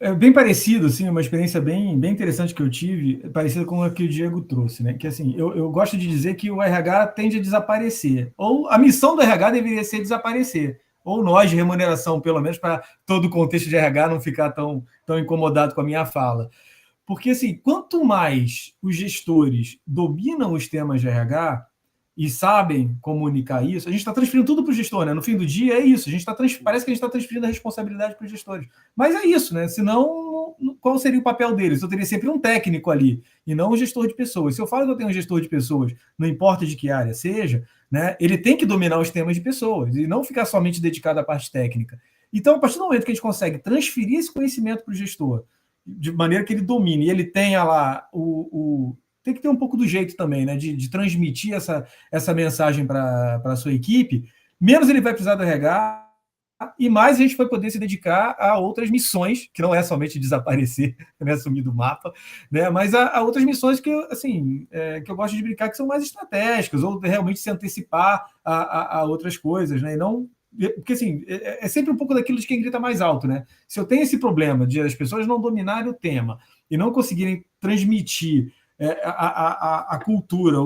é bem parecido, assim, uma experiência bem interessante que eu tive, parecida com a que o Diego trouxe, né? Que assim, eu gosto de dizer que o RH tende a desaparecer, ou a missão do RH deveria ser desaparecer, ou nós de remuneração, pelo menos para todo o contexto de RH não ficar tão incomodado com a minha fala. Porque assim, quanto mais os gestores dominam os temas de RH, e sabem comunicar isso, a gente está transferindo tudo para o gestor, né? No fim do dia é isso, parece que a gente está transferindo a responsabilidade para os gestores. Mas é isso, né? Senão, qual seria o papel deles? Eu teria sempre um técnico ali, e não um gestor de pessoas. Se eu falo que eu tenho um gestor de pessoas, não importa de que área seja, né? Ele tem que dominar os temas de pessoas, e não ficar somente dedicado à parte técnica. Então, a partir do momento que a gente consegue transferir esse conhecimento para o gestor, de maneira que ele domine, e ele tenha lá tem que ter um pouco do jeito também, né? De transmitir essa mensagem para a sua equipe, menos ele vai precisar do RH e mais a gente vai poder se dedicar a outras missões, que não é somente desaparecer, né, sumir do mapa, né, mas a outras missões que, assim, que eu gosto de brincar que são mais estratégicas, ou realmente se antecipar a outras coisas, né, e não... Porque, assim, é sempre um pouco daquilo de quem grita mais alto, né? Se eu tenho esse problema de as pessoas não dominarem o tema e não conseguirem transmitir a cultura,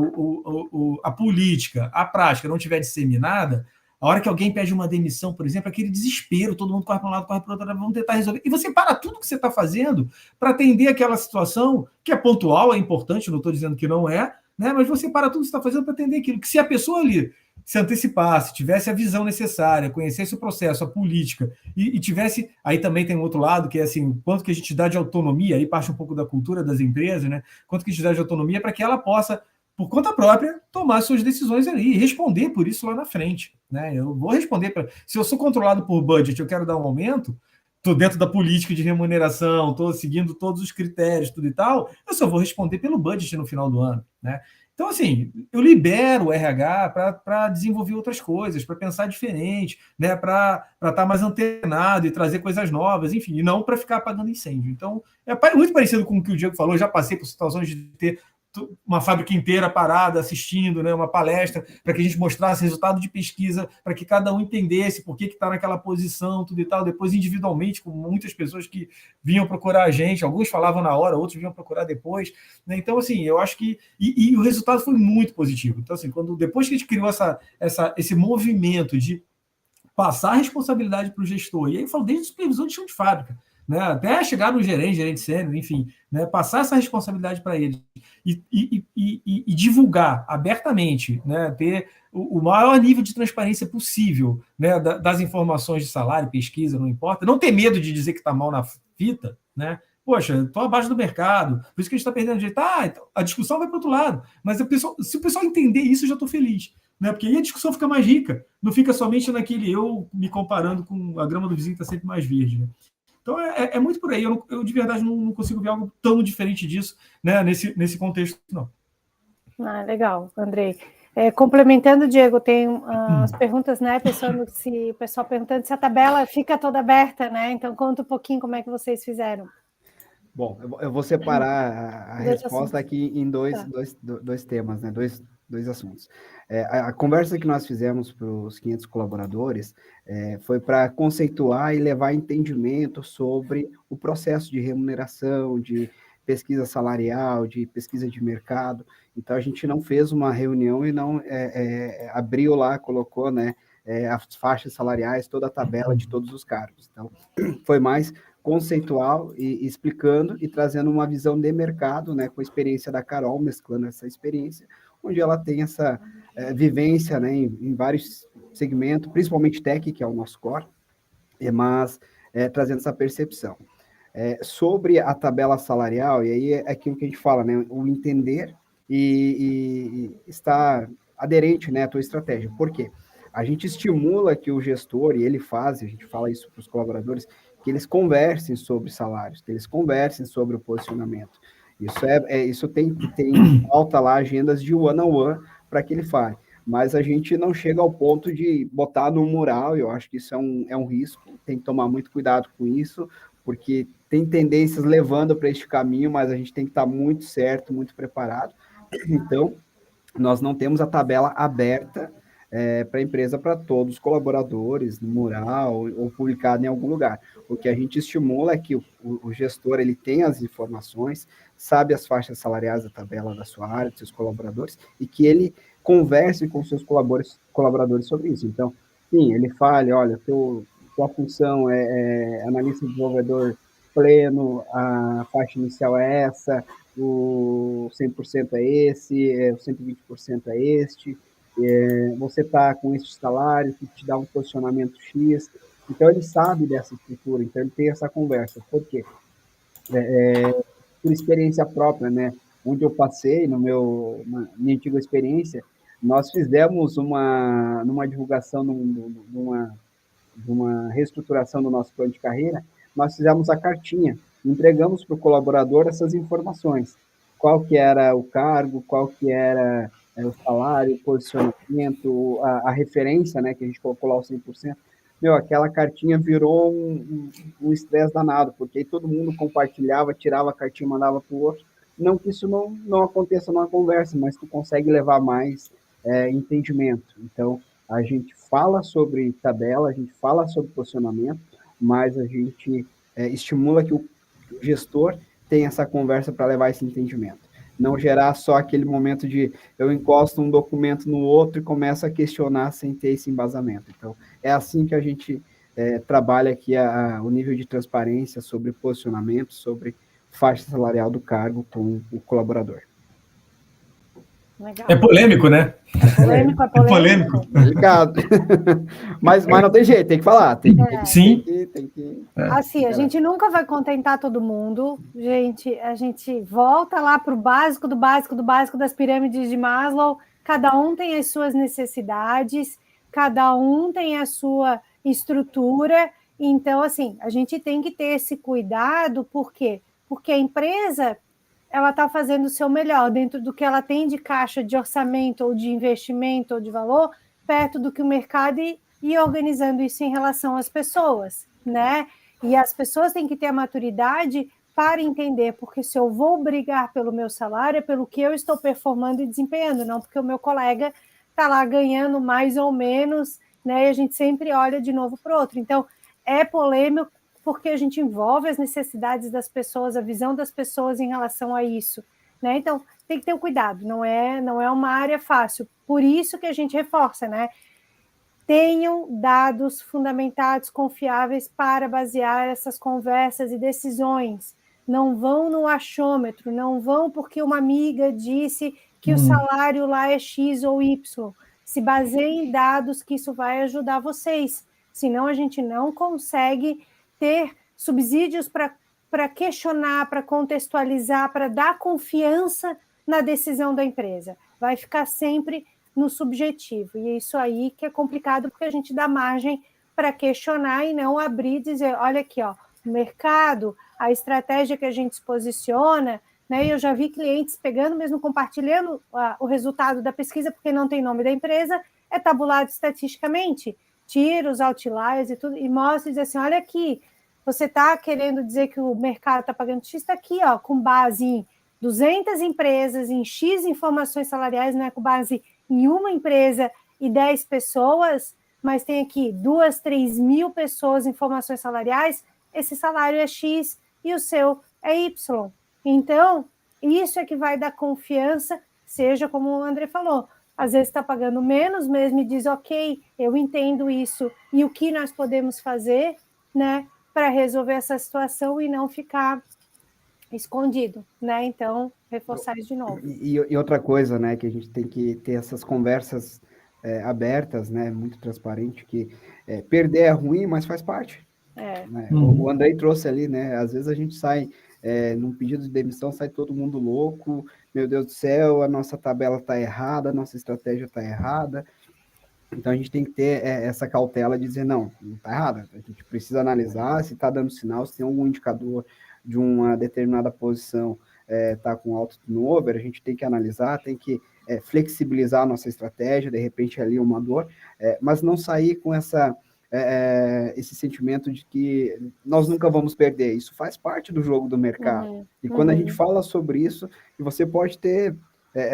a política, a prática não tiver disseminada, a hora que alguém pede uma demissão, por exemplo, aquele desespero, todo mundo corre para um lado, corre para o outro, vamos tentar resolver. E você para tudo que você está fazendo para atender aquela situação, que é pontual, é importante, não estou dizendo que não é, né? Mas você para tudo que você está fazendo para atender aquilo. Que se a pessoa ali se antecipasse, tivesse a visão necessária, conhecesse o processo, a política, e tivesse... Aí também tem um outro lado, que é assim, quanto que a gente dá de autonomia, aí parte um pouco da cultura das empresas, né? Quanto que a gente dá de autonomia para que ela possa, por conta própria, tomar suas decisões ali e responder por isso lá na frente, né? Eu vou responder se eu sou controlado por budget, eu quero dar um aumento, estou dentro da política de remuneração, estou seguindo todos os critérios, tudo e tal, eu só vou responder pelo budget no final do ano, né? Então, assim, eu libero o RH para desenvolver outras coisas, para pensar diferente, né? Para estar mais antenado e trazer coisas novas, enfim, e não para ficar apagando incêndio. Então, é muito parecido com o que o Diego falou, eu já passei por situações de ter uma fábrica inteira parada assistindo, né, uma palestra, para que a gente mostrasse resultado de pesquisa, para que cada um entendesse por que está naquela posição, tudo e tal. Depois, individualmente, com muitas pessoas que vinham procurar a gente, alguns falavam na hora, outros vinham procurar depois. Né? Então, assim, eu acho que... E o resultado foi muito positivo. Então, assim, depois que a gente criou esse movimento de passar a responsabilidade para o gestor, e aí eu falo desde supervisor de chão de fábrica, né, até chegar no gerente sênior, enfim, né, passar essa responsabilidade para eles e divulgar abertamente, né, ter o maior nível de transparência possível, né, das informações de salário, pesquisa, não importa, não ter medo de dizer que está mal na fita, né? Poxa, estou abaixo do mercado, por isso que a gente está perdendo jeito. Então a discussão vai para o outro lado, mas se o pessoal entender isso, eu já estou feliz. Né? Porque aí a discussão fica mais rica, não fica somente naquele eu me comparando com a grama do vizinho que está sempre mais verde. Né? Então é muito por aí. Eu de verdade não consigo ver algo tão diferente disso, né, nesse contexto, não. Legal, Andrei. Complementando, Diego, tem as perguntas, né, o pessoal perguntando se a tabela fica toda aberta, né? Então conta um pouquinho como é que vocês fizeram. Bom, eu vou separar a resposta aqui em dois temas, né? Dois assuntos. A conversa que nós fizemos para os 500 colaboradores foi para conceituar e levar entendimento sobre o processo de remuneração, de pesquisa salarial, de pesquisa de mercado. Então, a gente não fez uma reunião e não abriu lá, colocou, né, as faixas salariais, toda a tabela de todos os cargos. Então, foi mais conceitual e explicando e trazendo uma visão de mercado, né, com a experiência da Carol, mesclando essa experiência, onde ela tem essa vivência, né, em vários segmentos, principalmente tech, que é o nosso core, mas trazendo essa percepção. Sobre a tabela salarial, e aí é aquilo que a gente fala, né, o entender e estar aderente, né, à tua estratégia. Por quê? A gente estimula que o gestor, e ele faz, a gente fala isso para os colaboradores, que eles conversem sobre salários, que eles conversem sobre o posicionamento. Isso tem alta lá agendas de one-on-one para que ele fale. Mas a gente não chega ao ponto de botar no mural, e eu acho que isso é um risco, tem que tomar muito cuidado com isso, porque tem tendências levando para este caminho, mas a gente tem que estar muito certo, muito preparado. Então, nós não temos a tabela aberta para a empresa, para todos os colaboradores, no mural, ou publicado em algum lugar. O que a gente estimula é que o gestor ele tem as informações, sabe as faixas salariais da tabela da sua área, dos seus colaboradores, e que ele converse com seus colaboradores sobre isso. Então, sim, ele fale, olha, tua função é analista desenvolvedor pleno, a faixa inicial é essa, o 100% é esse, o 120% é este, você está com este salário que te dá um posicionamento X. Então, ele sabe dessa estrutura, então ele tem essa conversa. Por quê? Por experiência própria, né? Onde eu passei, na minha antiga experiência, nós fizemos numa divulgação, de uma reestruturação do nosso plano de carreira, nós fizemos a cartinha, entregamos para o colaborador essas informações, qual que era o cargo, qual que era o salário, o posicionamento, a referência, né, que a gente colocou lá o 100%, aquela cartinha virou um estresse danado, porque aí todo mundo compartilhava, tirava a cartinha, mandava para o outro, não que isso não aconteça numa conversa, mas tu consegue levar mais entendimento. Então, a gente fala sobre tabela, a gente fala sobre posicionamento, mas a gente estimula que o gestor tenha essa conversa para levar esse entendimento. Não gerar só aquele momento de eu encosto um documento no outro e começo a questionar sem ter esse embasamento. Então, é assim que a gente trabalha aqui o nível de transparência sobre posicionamento, sobre faixa salarial do cargo com o colaborador. Legal. É polêmico, né? É polêmico. Delicado. mas não tem jeito, tem que falar. Sim. Tem que... Assim, a gente nunca vai contentar todo mundo. A gente volta lá para o básico do básico do básico das pirâmides de Maslow. Cada um tem as suas necessidades, cada um tem a sua estrutura. Então, assim, a gente tem que ter esse cuidado, por quê? Porque a empresa ela está fazendo o seu melhor dentro do que ela tem de caixa, de orçamento, ou de investimento, ou de valor, perto do que o mercado e organizando isso em relação às pessoas, né? E as pessoas têm que ter a maturidade para entender, porque se eu vou brigar pelo meu salário, é pelo que eu estou performando e desempenhando, não porque o meu colega está lá ganhando mais ou menos, né? E a gente sempre olha de novo para o outro. Então, é polêmico, porque a gente envolve as necessidades das pessoas, a visão das pessoas em relação a isso, né? Então, tem que ter um cuidado, não é uma área fácil. Por isso que a gente reforça, né? Tenham dados fundamentados, confiáveis para basear essas conversas e decisões. Não vão no achômetro, não vão porque uma amiga disse que o salário lá é X ou Y. Se baseiem em dados, que isso vai ajudar vocês. Senão a gente não consegue ter subsídios para questionar, para contextualizar, para dar confiança na decisão da empresa. Vai ficar sempre no subjetivo. E é isso aí que é complicado, porque a gente dá margem para questionar e não abrir e dizer, olha aqui, ó, o mercado, a estratégia que a gente se posiciona, né? E eu já vi clientes pegando, mesmo compartilhando o resultado da pesquisa, porque não tem nome da empresa, é tabulado estatisticamente, tira os outliers e tudo, e mostra e diz assim, olha aqui, você está querendo dizer que o mercado está pagando X, está aqui, ó, com base em 200 empresas, em X informações salariais, não é com base em uma empresa e 10 pessoas, mas tem aqui 2, 3 mil pessoas, informações salariais, esse salário é X e o seu é Y. Então, isso é que vai dar confiança, seja como o André falou, às vezes está pagando menos, mas me diz, ok, eu entendo isso, e o que nós podemos fazer, né, para resolver essa situação e não ficar escondido, né? Então, reforçar isso de novo. E outra coisa, né, que a gente tem que ter essas conversas abertas, né, muito transparente, que perder é ruim, mas faz parte. Né? O Andrei trouxe ali, né, às vezes a gente sai num pedido de demissão, sai todo mundo louco, meu Deus do céu, a nossa tabela está errada, a nossa estratégia está errada. Então a gente tem que ter essa cautela de dizer, não está errada, a gente precisa analisar se está dando sinal, se tem algum indicador de uma determinada posição está com alto turnover, a gente tem que analisar, tem que flexibilizar a nossa estratégia, de repente ali uma dor, mas não sair com esse sentimento de que nós nunca vamos perder. Isso faz parte do jogo do mercado. E quando a gente fala sobre isso, você pode ter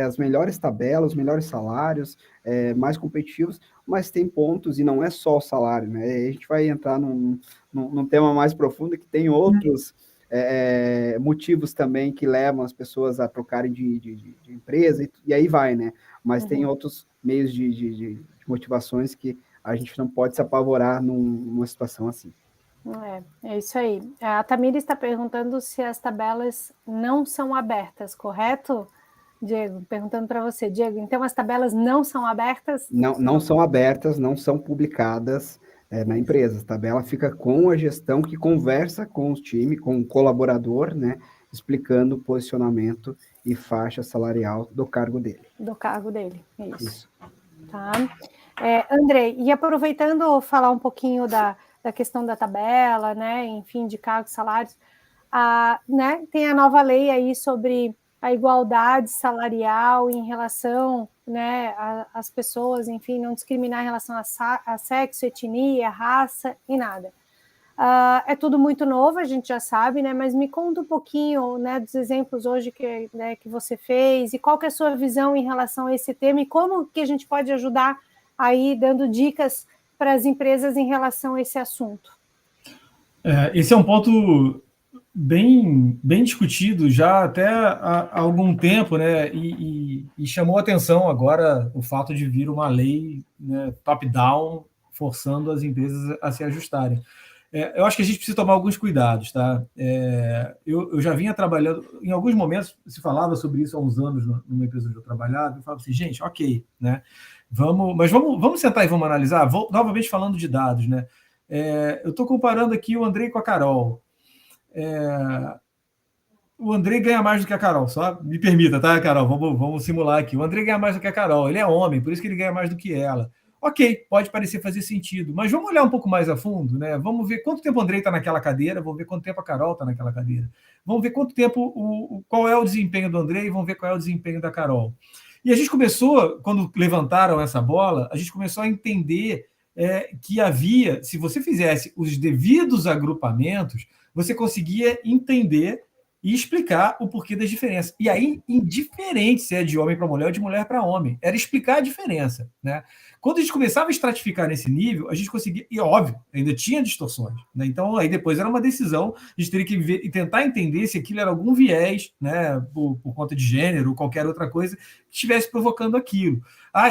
as melhores tabelas, os melhores salários, mais competitivos, mas tem pontos, e não é só o salário, né? A gente vai entrar num tema mais profundo, que tem outros motivos também que levam as pessoas a trocarem de empresa, e aí vai, né? Mas tem outros meios de motivações que a gente não pode se apavorar numa situação assim. É isso aí. A Tamira está perguntando se as tabelas não são abertas, correto, Diego? Perguntando para você, Diego, então as tabelas não são abertas? Não são abertas, não são publicadas na empresa. A tabela fica com a gestão que conversa com o time, com o colaborador, né, explicando o posicionamento e faixa salarial do cargo dele. Do cargo dele, isso. Tá. André, e aproveitando falar um pouquinho da questão da tabela, né, enfim, de cargos, salários, né, tem a nova lei aí sobre a igualdade salarial em relação, né, às pessoas, enfim, não discriminar em relação a sexo, etnia, raça e nada. É tudo muito novo, a gente já sabe, né, mas me conta um pouquinho, né, dos exemplos hoje que você fez e qual que é a sua visão em relação a esse tema e como que a gente pode ajudar aí dando dicas para as empresas em relação a esse assunto. Esse é um ponto bem discutido já até há algum tempo, né? E chamou a atenção agora o fato de vir uma lei, né, top-down forçando as empresas a se ajustarem. Eu acho que a gente precisa tomar alguns cuidados, tá? Eu já vinha trabalhando, em alguns momentos se falava sobre isso há uns anos numa empresa onde eu trabalhava, eu falava assim, gente, ok, né? Vamos sentar e vamos analisar, novamente falando de dados, né? Eu estou comparando aqui o Andrei com a Carol. O Andrei ganha mais do que a Carol, só me permita, tá, Carol? Vamos simular aqui. O Andrei ganha mais do que a Carol, ele é homem, por isso que ele ganha mais do que ela. Ok, pode parecer fazer sentido, mas vamos olhar um pouco mais a fundo, né? Vamos ver quanto tempo o Andrei está naquela cadeira, vamos ver quanto tempo a Carol está naquela cadeira. Vamos ver quanto tempo, qual é o desempenho do Andrei e vamos ver qual é o desempenho da Carol. E a gente começou, quando levantaram essa bola, a gente começou a entender que havia, se você fizesse os devidos agrupamentos, você conseguia entender e explicar o porquê das diferenças. E aí, indiferente se é de homem para mulher ou de mulher para homem, era explicar a diferença, né? Quando a gente começava a estratificar nesse nível, a gente conseguia, e óbvio, ainda tinha distorções, né? Então, aí depois era uma decisão, a gente teria que ver e tentar entender se aquilo era algum viés, né, por conta de gênero ou qualquer outra coisa que estivesse provocando aquilo.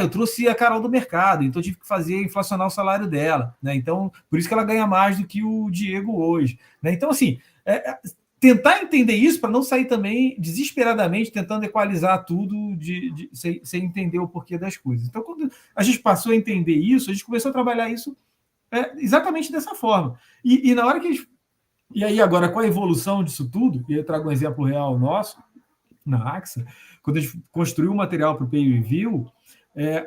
Eu trouxe a Carol do mercado, então tive que fazer inflacionar o salário dela, né? Então, por isso que ela ganha mais do que o Diego hoje, né? Então, assim, tentar entender isso para não sair também desesperadamente tentando equalizar tudo sem entender o porquê das coisas. Então, quando a gente passou a entender isso, a gente começou a trabalhar isso exatamente dessa forma. E na hora que a gente... E aí, agora, com a evolução disso tudo, e eu trago um exemplo real nosso, na AXA, quando a gente construiu o material para o Pay Review,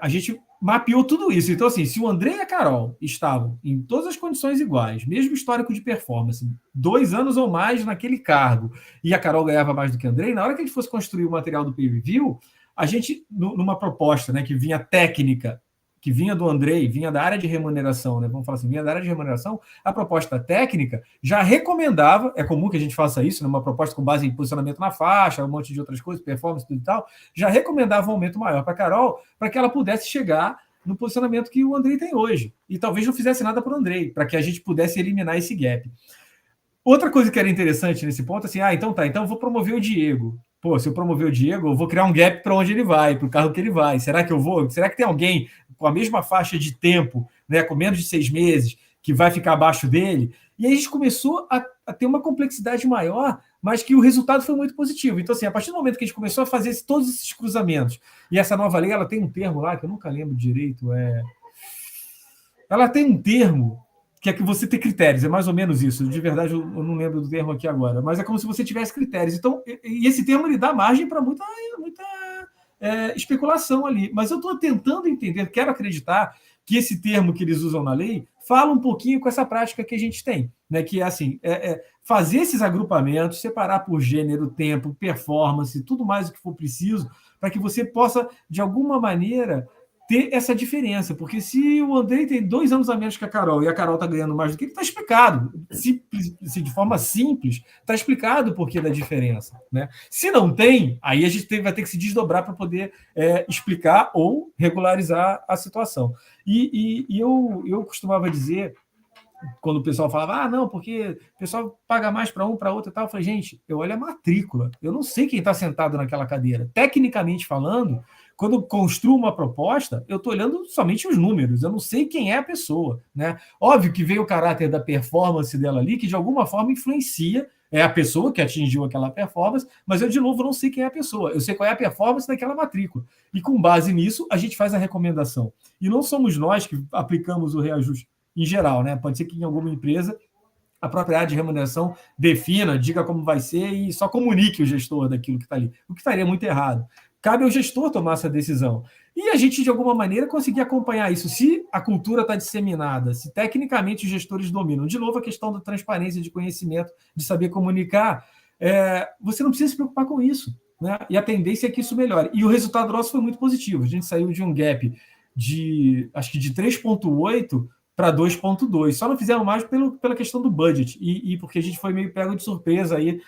a gente mapeou tudo isso. Então, assim, se o André e a Carol estavam em todas as condições iguais, mesmo histórico de performance, 2 anos ou mais naquele cargo, e a Carol ganhava mais do que o André, na hora que a gente fosse construir o material do Peer Review, a gente, numa proposta, né, que vinha técnica, que vinha do Andrei, vinha da área de remuneração, né? Vamos falar assim, vinha da área de remuneração, a proposta técnica já recomendava, é comum que a gente faça isso, numa proposta com base em posicionamento na faixa, um monte de outras coisas, performance, tudo e tal, já recomendava um aumento maior para a Carol, para que ela pudesse chegar no posicionamento que o Andrei tem hoje. E talvez não fizesse nada para o Andrei, para que a gente pudesse eliminar esse gap. Outra coisa que era interessante nesse ponto, assim, então eu vou promover o Diego. Pô, se eu promover o Diego, eu vou criar um gap para onde ele vai, para o carro que ele vai. Será que eu vou? Será que tem alguém com a mesma faixa de tempo, né, com menos de 6 meses, que vai ficar abaixo dele? E aí a gente começou a ter uma complexidade maior, mas que o resultado foi muito positivo. Então, assim, a partir do momento que a gente começou a fazer todos esses cruzamentos, e essa nova lei, ela tem um termo lá, que eu nunca lembro direito, ela tem um termo que é que você tem critérios, é mais ou menos isso. De verdade, eu não lembro do termo aqui agora, mas é como se você tivesse critérios. Então, e esse termo ele dá margem para muita especulação ali. Mas eu estou tentando entender, quero acreditar que esse termo que eles usam na lei fala um pouquinho com essa prática que a gente tem, né? Que é assim, fazer esses agrupamentos, separar por gênero, tempo, performance, tudo mais o que for preciso, para que você possa, de alguma maneira, ter essa diferença, porque se o Andrei tem 2 anos a menos que a Carol e a Carol está ganhando mais do que ele, está explicado. Se de forma simples, está explicado o porquê da diferença. Né? Se não tem, aí a gente vai ter que se desdobrar para poder explicar ou regularizar a situação. E eu costumava dizer, quando o pessoal falava, não, porque o pessoal paga mais para um, para outro e tal, eu falei, gente, eu olho a matrícula, eu não sei quem está sentado naquela cadeira. Tecnicamente falando, quando eu construo uma proposta, eu estou olhando somente os números, eu não sei quem é a pessoa. Né? Óbvio que veio o caráter da performance dela ali, que de alguma forma influencia a pessoa que atingiu aquela performance, mas eu, de novo, não sei quem é a pessoa. Eu sei qual é a performance daquela matrícula. E com base nisso, a gente faz a recomendação. E não somos nós que aplicamos o reajuste em geral, né? Pode ser que em alguma empresa a própria área de remuneração defina, diga como vai ser e só comunique o gestor daquilo que está ali, o que estaria muito errado. Cabe ao gestor tomar essa decisão. E a gente, de alguma maneira, conseguir acompanhar isso. Se a cultura está disseminada, se tecnicamente os gestores dominam. De novo, a questão da transparência de conhecimento, de saber comunicar, você não precisa se preocupar com isso. Né? E a tendência é que isso melhore. E o resultado nosso foi muito positivo. A gente saiu de um gap acho que de 3,8 para 2,2. Só não fizeram mais pela questão do budget e porque a gente foi meio pego de surpresa aí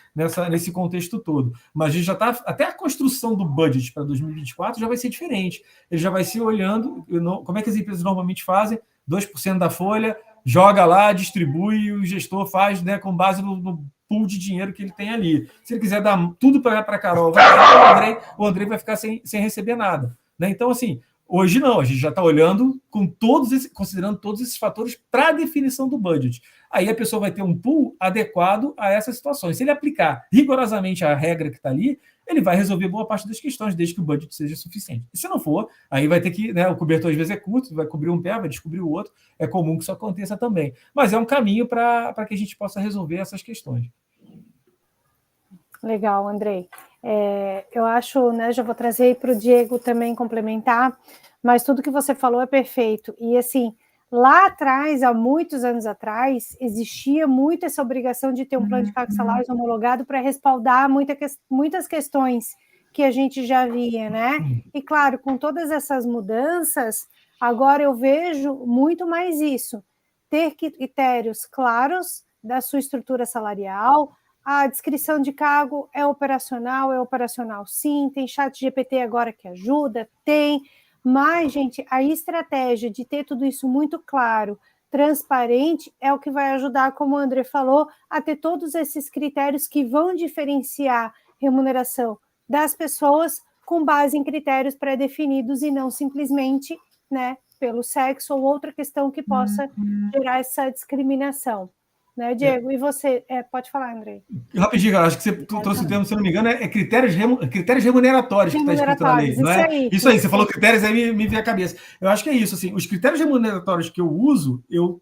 nesse contexto todo. Mas a gente já está... Até a construção do budget para 2024 já vai ser diferente. Ele já vai ser olhando como é que as empresas normalmente fazem, 2% da folha, joga lá, distribui e o gestor faz, né, com base no pool de dinheiro que ele tem ali. Se ele quiser dar tudo para a Carol, o Andrei vai ficar sem receber nada. Né? Então, assim... Hoje não, a gente já está olhando considerando todos esses fatores para a definição do budget. Aí a pessoa vai ter um pool adequado a essas situações. Se ele aplicar rigorosamente a regra que está ali, ele vai resolver boa parte das questões, desde que o budget seja suficiente. E se não for, aí vai ter que, né, o cobertor às vezes é curto, vai cobrir um pé, vai descobrir o outro. É comum que isso aconteça também. Mas é um caminho para que a gente possa resolver essas questões. Legal, Andrei. Eu acho, né, já vou trazer para o Diego também complementar, mas tudo que você falou é perfeito. E assim, lá atrás, há muitos anos atrás, existia muito essa obrigação de ter um plano de cargos e salários homologado para respaldar muitas questões que a gente já via, né? E claro, com todas essas mudanças, agora eu vejo muito mais isso. Ter critérios claros da sua estrutura salarial. A descrição de cargo é operacional sim, tem chat GPT agora que ajuda, mas, gente, a estratégia de ter tudo isso muito claro, transparente, é o que vai ajudar, como o André falou, a ter todos esses critérios que vão diferenciar remuneração das pessoas com base em critérios pré-definidos e não simplesmente, né, pelo sexo ou outra questão que possa gerar essa discriminação. Né, Diego? E você? Pode falar, Andrei. Rapidinho, acho que você trouxe o termo, se não me engano, critérios remuneratórios que está escrito na lei, não é? Isso aí, você falou critérios, aí me veio a cabeça. Eu acho que é isso, assim, os critérios remuneratórios que eu uso, eu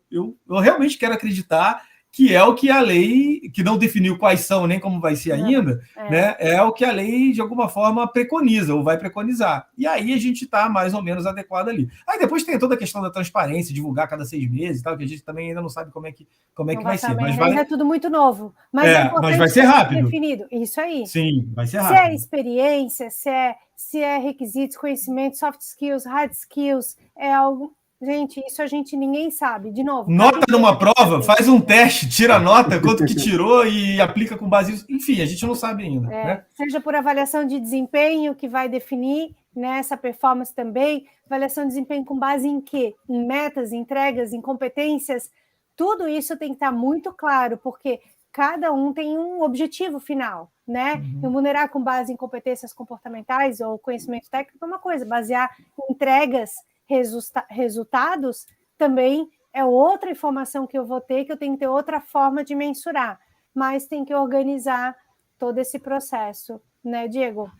realmente quero acreditar que é o que a lei, que não definiu quais são, nem como vai ser ainda, né? É o que a lei, de alguma forma, preconiza, ou vai preconizar. E aí a gente está mais ou menos adequado ali. Aí depois tem toda a questão da transparência, divulgar cada 6 meses e tal, que a gente também ainda não sabe como é que vai ser. Mas ainda é tudo muito novo. Mas vai ser rápido. Definido. Isso aí. Sim, vai ser rápido. Se é experiência, se é requisitos, conhecimento, soft skills, hard skills, é algo... Gente, isso ninguém sabe. De novo. Nota numa prova, faz um teste, tira a nota, quanto que tirou e aplica com base nisso. Enfim, a gente não sabe ainda. Né? Seja por avaliação de desempenho, que vai definir, né, essa performance também. Avaliação de desempenho com base em quê? Em metas, em entregas, em competências. Tudo isso tem que estar muito claro, porque cada um tem um objetivo final, né? Remunerar com base em competências comportamentais ou conhecimento técnico é uma coisa, basear em entregas, resultados, também é outra informação que eu vou ter, que eu tenho que ter outra forma de mensurar, mas tem que organizar todo esse processo, né, Diego?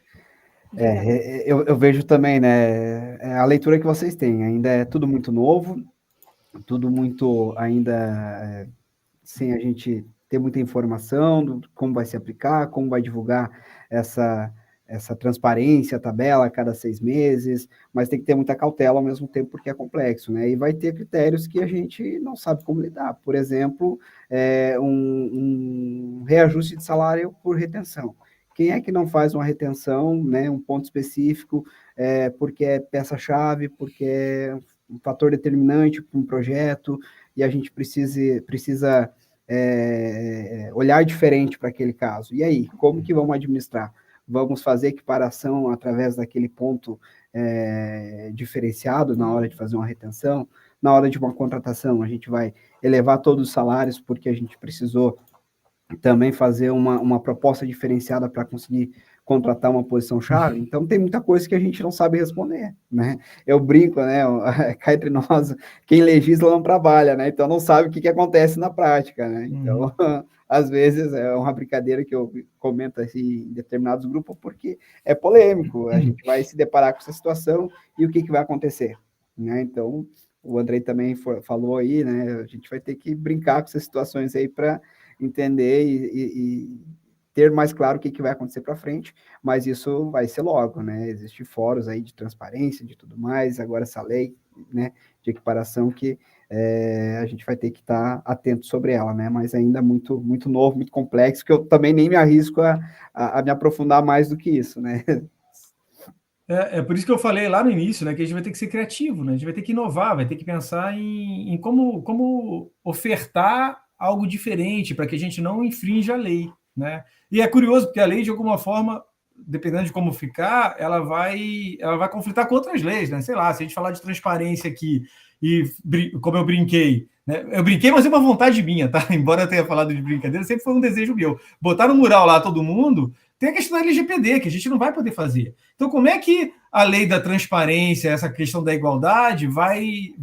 Eu vejo também, né, a leitura que vocês têm, ainda é tudo muito novo, tudo muito ainda sem a gente ter muita informação do como vai se aplicar, como vai divulgar essa transparência, a tabela a cada 6 meses, mas tem que ter muita cautela ao mesmo tempo porque é complexo, né? E vai ter critérios que a gente não sabe como lidar. Por exemplo, um reajuste de salário por retenção. Quem é que não faz uma retenção, né, um ponto específico, porque é peça-chave, porque é um fator determinante para um projeto, e a gente precisa olhar diferente para aquele caso. E aí, como que vamos administrar? Vamos fazer equiparação através daquele ponto diferenciado na hora de fazer uma retenção? Na hora de uma contratação, a gente vai elevar todos os salários porque a gente precisou também fazer uma proposta diferenciada para conseguir contratar uma posição-chave. Então, tem muita coisa que a gente não sabe responder, né? Eu brinco, né? Cá entre nós, quem legisla não trabalha, né? Então, não sabe o que acontece na prática, né? Então, às vezes, é uma brincadeira que eu comento assim, em determinados grupos, porque é polêmico. A gente vai se deparar com essa situação e o que vai acontecer, né? Então, o Andrei também falou aí, né? A gente vai ter que brincar com essas situações aí para entender e ter mais claro o que vai acontecer para frente, mas isso vai ser logo, né? Existem fóruns aí de transparência, de tudo mais, agora essa lei, né, de equiparação que a gente vai ter que estar atento sobre ela, né? Mas ainda muito, muito novo, muito complexo, que eu também nem me arrisco a me aprofundar mais do que isso, né? É por isso que eu falei lá no início, né, que a gente vai ter que ser criativo, né? A gente vai ter que inovar, vai ter que pensar em como ofertar algo diferente para que a gente não infrinja a lei, né? E é curioso, porque a lei, de alguma forma, dependendo de como ficar, ela vai conflitar com outras leis, né? Sei lá, se a gente falar de transparência aqui, e como eu brinquei, né? Eu brinquei, mas é uma vontade minha, tá? Embora eu tenha falado de brincadeira, sempre foi um desejo meu. Botar no mural lá todo mundo, tem a questão da LGPD, que a gente não vai poder fazer. Então, como é que a lei da transparência, essa questão da igualdade, vai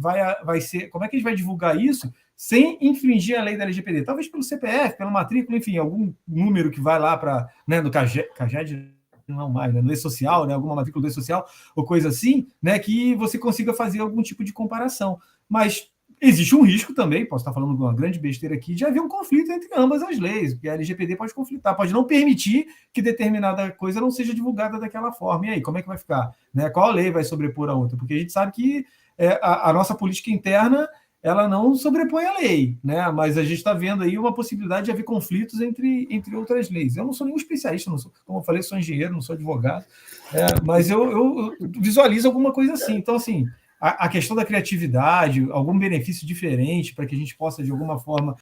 ser... Como é que a gente vai divulgar isso sem infringir a lei da LGPD? Talvez pelo CPF, pela matrícula, enfim, algum número que vai lá para, né, no CAGED, não mais, né, no E-Social, né, alguma matrícula do E-Social, ou coisa assim, né, que você consiga fazer algum tipo de comparação. Mas existe um risco também, posso estar falando de uma grande besteira aqui, de haver um conflito entre ambas as leis, porque a LGPD pode conflitar, pode não permitir que determinada coisa não seja divulgada daquela forma. E aí, como é que vai ficar? Né? Qual lei vai sobrepor a outra? Porque a gente sabe que a nossa política interna ela não sobrepõe a lei, né? Mas a gente está vendo aí uma possibilidade de haver conflitos entre outras leis. Eu não sou nenhum especialista, não sou, como eu falei, sou engenheiro, não sou advogado, mas eu visualizo alguma coisa assim. Então, assim, a questão da criatividade, algum benefício diferente para que a gente possa, de alguma forma,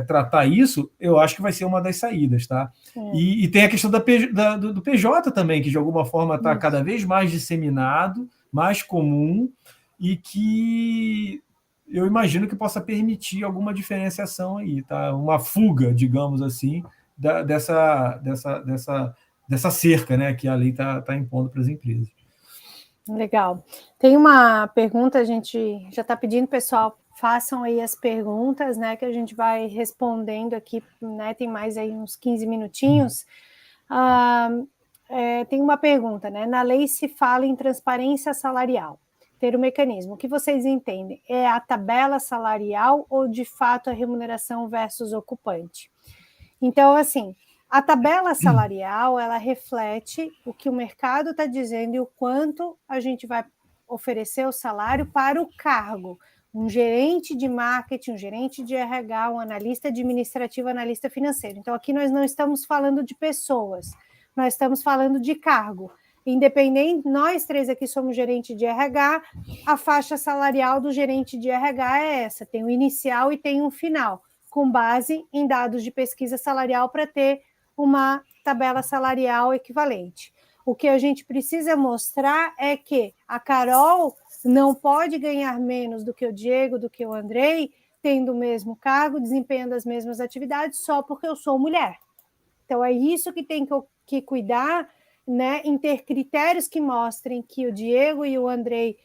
tratar isso, eu acho que vai ser uma das saídas, tá? E tem a questão do PJ também, que de alguma forma está cada vez mais disseminado, mais comum, e que eu imagino que possa permitir alguma diferenciação aí, tá? Uma fuga, digamos assim, dessa cerca, né, que a lei está impondo para as empresas. Legal. Tem uma pergunta, a gente já está pedindo, pessoal, façam aí as perguntas, né, que a gente vai respondendo aqui, né, tem mais aí uns 15 minutinhos. Tem uma pergunta, né, na lei se fala em transparência salarial, ter um mecanismo. O que vocês entendem? É a tabela salarial ou, de fato, a remuneração versus ocupante? Então, assim, a tabela salarial, ela reflete o que o mercado está dizendo e o quanto a gente vai oferecer o salário para o cargo. Um gerente de marketing, um gerente de RH, um analista administrativo, analista financeiro. Então, aqui nós não estamos falando de pessoas, nós estamos falando de cargo. Independente, nós três aqui somos gerente de RH, a faixa salarial do gerente de RH é essa, tem um inicial e tem um final, com base em dados de pesquisa salarial para ter uma tabela salarial equivalente. O que a gente precisa mostrar é que a Carol não pode ganhar menos do que o Diego, do que o Andrei, tendo o mesmo cargo, desempenhando as mesmas atividades, só porque eu sou mulher. Então, é isso que tem que cuidar, né, em ter critérios que mostrem que o Diego e o Andrei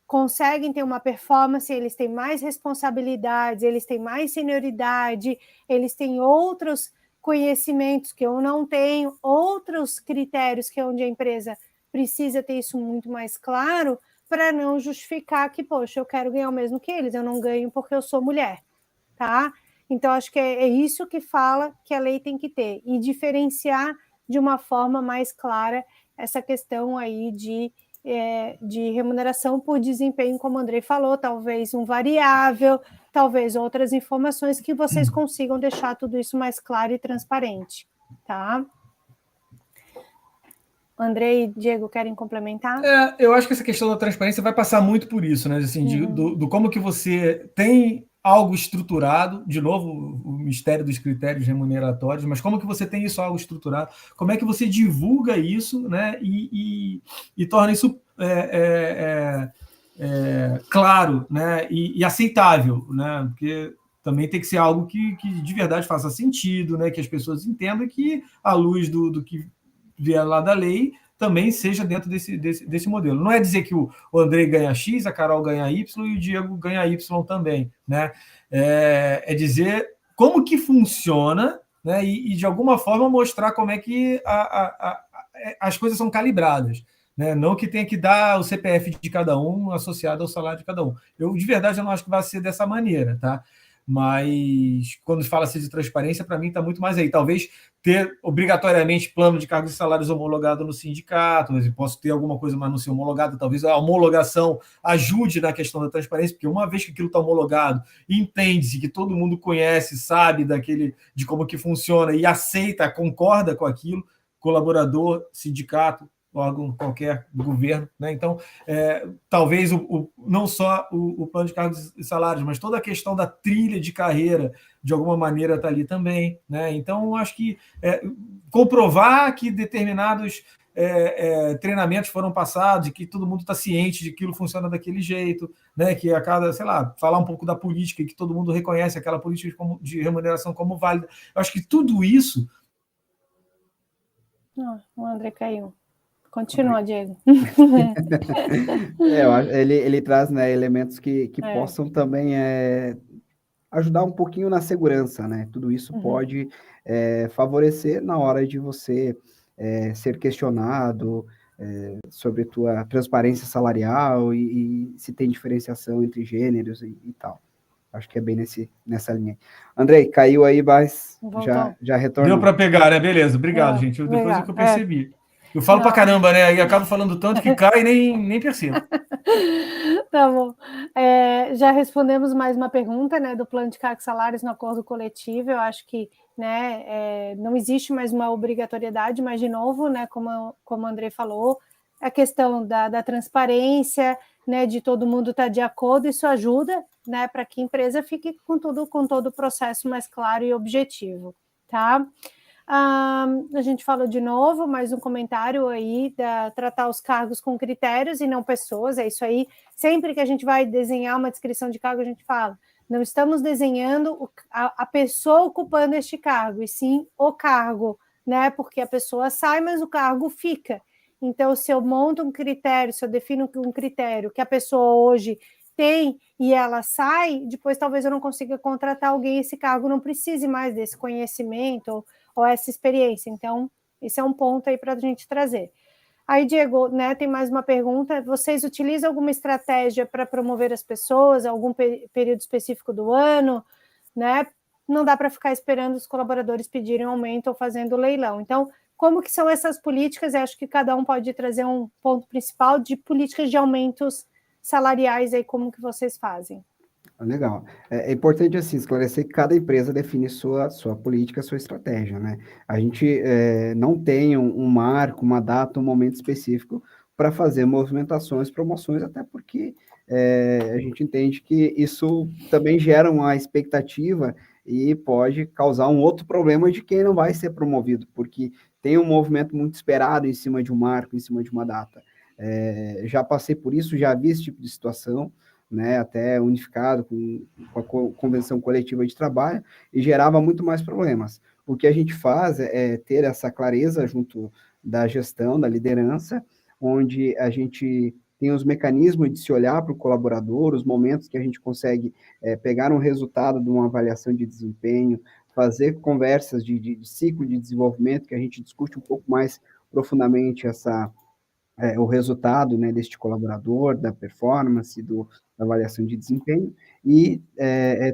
conseguem ter uma performance, eles têm mais responsabilidades, eles têm mais senioridade, eles têm outros conhecimentos que eu não tenho, outros critérios que é onde a empresa precisa ter isso muito mais claro, para não justificar que, poxa, eu quero ganhar o mesmo que eles, eu não ganho porque eu sou mulher, tá? Então, acho que é isso que fala que a lei tem que ter, e diferenciar de uma forma mais clara essa questão aí de remuneração por desempenho, como o Andrei falou, talvez um variável, talvez outras informações que vocês consigam deixar tudo isso mais claro e transparente, tá? Andrei e Diego, querem complementar? Eu acho que essa questão da transparência vai passar muito por isso, né? Assim, do como que você tem algo estruturado, de novo, o mistério dos critérios remuneratórios, mas como que você tem isso algo estruturado, como é que você divulga isso, né? E torna isso claro, né? E aceitável, né? Porque também tem que ser algo que de verdade faça sentido, né? Que as pessoas entendam que, à luz do que vier lá da lei, também seja dentro desse modelo. Não é dizer que o Andrei ganha X, a Carol ganha Y e o Diego ganha Y também, né? É dizer como que funciona, né? E de alguma forma mostrar como é que as coisas são calibradas, né? Não que tenha que dar o CPF de cada um associado ao salário de cada um. Eu, de verdade, eu não acho que vai ser dessa maneira, tá? Mas quando fala-se de transparência, para mim está muito mais aí. Talvez ter obrigatoriamente plano de cargos e salários homologado no sindicato, mas eu posso ter alguma coisa, mas não ser homologado. Talvez a homologação ajude na questão da transparência, porque uma vez que aquilo está homologado, entende-se que todo mundo conhece, sabe de como que funciona e aceita, concorda com aquilo, colaborador, sindicato, órgão qualquer do governo, né? Então, talvez não só o plano de cargos e salários, mas toda a questão da trilha de carreira, de alguma maneira, está ali também, né? Então, acho que comprovar que determinados treinamentos foram passados e que todo mundo está ciente de que aquilo funciona daquele jeito, né? Que a cada, sei lá, falar um pouco da política e que todo mundo reconhece aquela política de remuneração como válida. Eu acho que tudo isso... O André caiu. Continua, Diego. Ele traz, né, elementos que possam também ajudar um pouquinho na segurança, né? Tudo isso pode favorecer na hora de você ser questionado sobre tua transparência salarial e se tem diferenciação entre gêneros e tal. Acho que é bem nessa linha. Andrei, caiu aí, mas já retornou. Deu para pegar, né? Beleza, obrigado, gente. Depois é que eu percebi. Eu falo para caramba, né? E acabo falando tanto que cai e nem percebo. Tá bom. Já respondemos mais uma pergunta, né, do plano de cargos e salários no acordo coletivo. Eu acho que, né, não existe mais uma obrigatoriedade, mas, de novo, né, como o André falou, a questão da transparência, né, de todo mundo estar de acordo, isso ajuda, né, para que a empresa fique com todo o processo mais claro e objetivo, tá? A gente falou de novo, mais um comentário aí, tratar os cargos com critérios e não pessoas, é isso aí. Sempre que a gente vai desenhar uma descrição de cargo, a gente fala, não estamos desenhando a pessoa ocupando este cargo, e sim o cargo, né? Porque a pessoa sai, mas o cargo fica. Então, se eu monto um critério, se eu defino um critério que a pessoa hoje tem e ela sai, depois talvez eu não consiga contratar alguém, esse cargo não precise mais desse conhecimento ou essa experiência. Então, esse é um ponto aí para a gente trazer. Aí, Diego, né, tem mais uma pergunta. Vocês utilizam alguma estratégia para promover as pessoas, algum período específico do ano, né? Não dá para ficar esperando os colaboradores pedirem um aumento ou fazendo leilão. Então, como que são essas políticas? Eu acho que cada um pode trazer um ponto principal de políticas de aumentos salariais aí, como que vocês fazem. Legal. É importante, assim, esclarecer que cada empresa define sua política, sua estratégia, né? A gente não tem um marco, uma data, um momento específico para fazer movimentações, promoções, até porque a gente entende que isso também gera uma expectativa e pode causar um outro problema de quem não vai ser promovido, porque tem um movimento muito esperado em cima de um marco, em cima de uma data. Já passei por isso, já vi esse tipo de situação, né, até unificado com a convenção coletiva de trabalho, e gerava muito mais problemas. O que a gente faz é ter essa clareza junto da gestão, da liderança, onde a gente tem os mecanismos de se olhar para o colaborador, os momentos que a gente consegue pegar um resultado de uma avaliação de desempenho, fazer conversas de ciclo de desenvolvimento, que a gente discute um pouco mais profundamente o resultado, né, deste colaborador, da performance, da avaliação de desempenho, e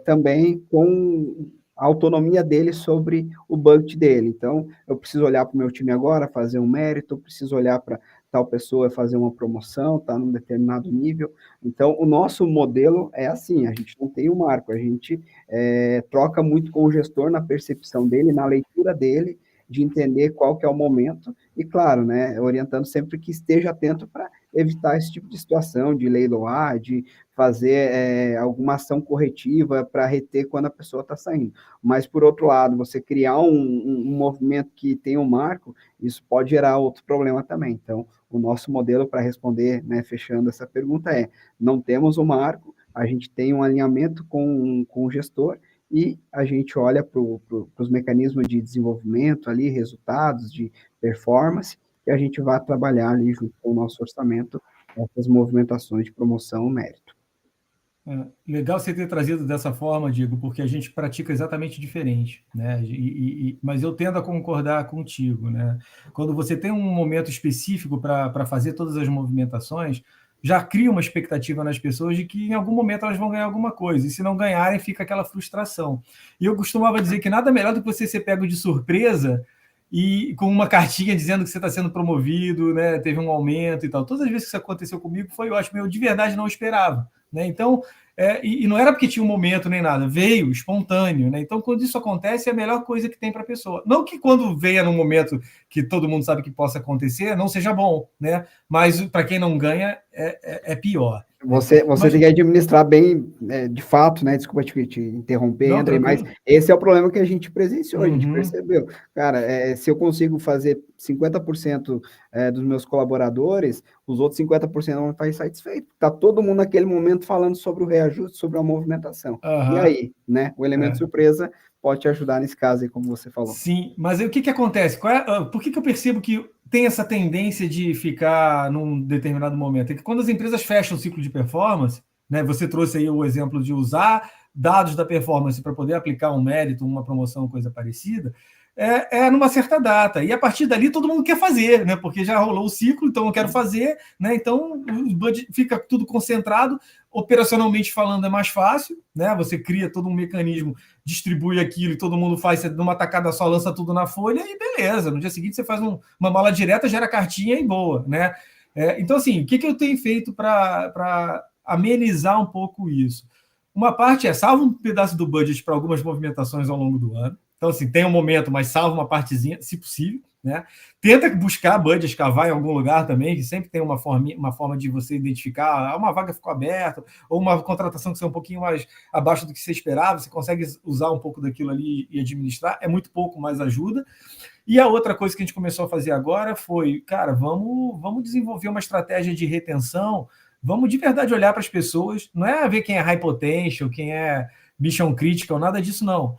também com a autonomia dele sobre o budget dele. Então, eu preciso olhar para o meu time agora, fazer um mérito, eu preciso olhar para tal pessoa fazer uma promoção, está num determinado nível. Então, o nosso modelo é assim, a gente não tem um marco, a gente troca muito com o gestor na percepção dele, na leitura dele, de entender qual que é o momento, e claro, né, orientando sempre que esteja atento para evitar esse tipo de situação, de leiloar, de fazer alguma ação corretiva para reter quando a pessoa está saindo. Mas, por outro lado, você criar um movimento que tem um marco, isso pode gerar outro problema também. Então, o nosso modelo para responder, né, fechando essa pergunta não temos um marco, a gente tem um alinhamento com o gestor, e a gente olha para os mecanismos de desenvolvimento ali, resultados de performance, e a gente vai trabalhar ali junto com o nosso orçamento essas movimentações de promoção, mérito. Legal você ter trazido dessa forma, Diego, porque a gente pratica exatamente diferente, né? Mas eu tendo a concordar contigo, né? Quando você tem um momento específico para fazer todas as movimentações, já cria uma expectativa nas pessoas de que em algum momento elas vão ganhar alguma coisa, e se não ganharem, fica aquela frustração. E eu costumava dizer que nada melhor do que você ser pego de surpresa e com uma cartinha dizendo que você está sendo promovido, né? Teve um aumento e tal. Todas as vezes que isso aconteceu comigo foi ótimo, eu de verdade não esperava, né? Então, e não era porque tinha um momento nem nada, veio espontâneo, né? Então, quando isso acontece, é a melhor coisa que tem para a pessoa. Não que quando venha num momento que todo mundo sabe que possa acontecer, não seja bom, né? Mas para quem não ganha, é pior. Você tem que administrar bem, de fato, né? Desculpa te interromper, não, André, mas esse é o problema que a gente presenciou, a gente percebeu. Cara, se eu consigo fazer 50% dos meus colaboradores, os outros 50% não vão estar insatisfeitos. Está todo mundo naquele momento falando sobre o reajuste, sobre a movimentação. E aí, né? O elemento surpresa pode te ajudar nesse caso aí, como você falou. Sim, mas aí o que acontece? Por que eu percebo que tem essa tendência de ficar num determinado momento? É que quando as empresas fecham o ciclo de performance, né, você trouxe aí o exemplo de usar dados da performance para poder aplicar um mérito, uma promoção, coisa parecida, numa certa data. E a partir dali todo mundo quer fazer, né? Porque já rolou o ciclo, então eu quero fazer, né? Então o budget fica tudo concentrado. Operacionalmente falando, é mais fácil, né? Você cria todo um mecanismo, distribui aquilo e todo mundo faz numa tacada só, lança tudo na folha e beleza. No dia seguinte você faz uma mala direta, gera cartinha e boa, né? Então, assim, o que eu tenho feito para amenizar um pouco isso? Uma parte salva um pedaço do budget para algumas movimentações ao longo do ano. Então, assim, tem um momento, mas salva uma partezinha, se possível, né? Tenta buscar budget, cavar em algum lugar também, que sempre tem uma forma de você identificar, uma vaga ficou aberta, ou uma contratação que é um pouquinho mais abaixo do que você esperava, você consegue usar um pouco daquilo ali e administrar, é muito pouco, mas ajuda. E a outra coisa que a gente começou a fazer agora foi, cara, vamos desenvolver uma estratégia de retenção, vamos de verdade olhar para as pessoas, não é ver quem é high potential, quem é mission critical, nada disso não.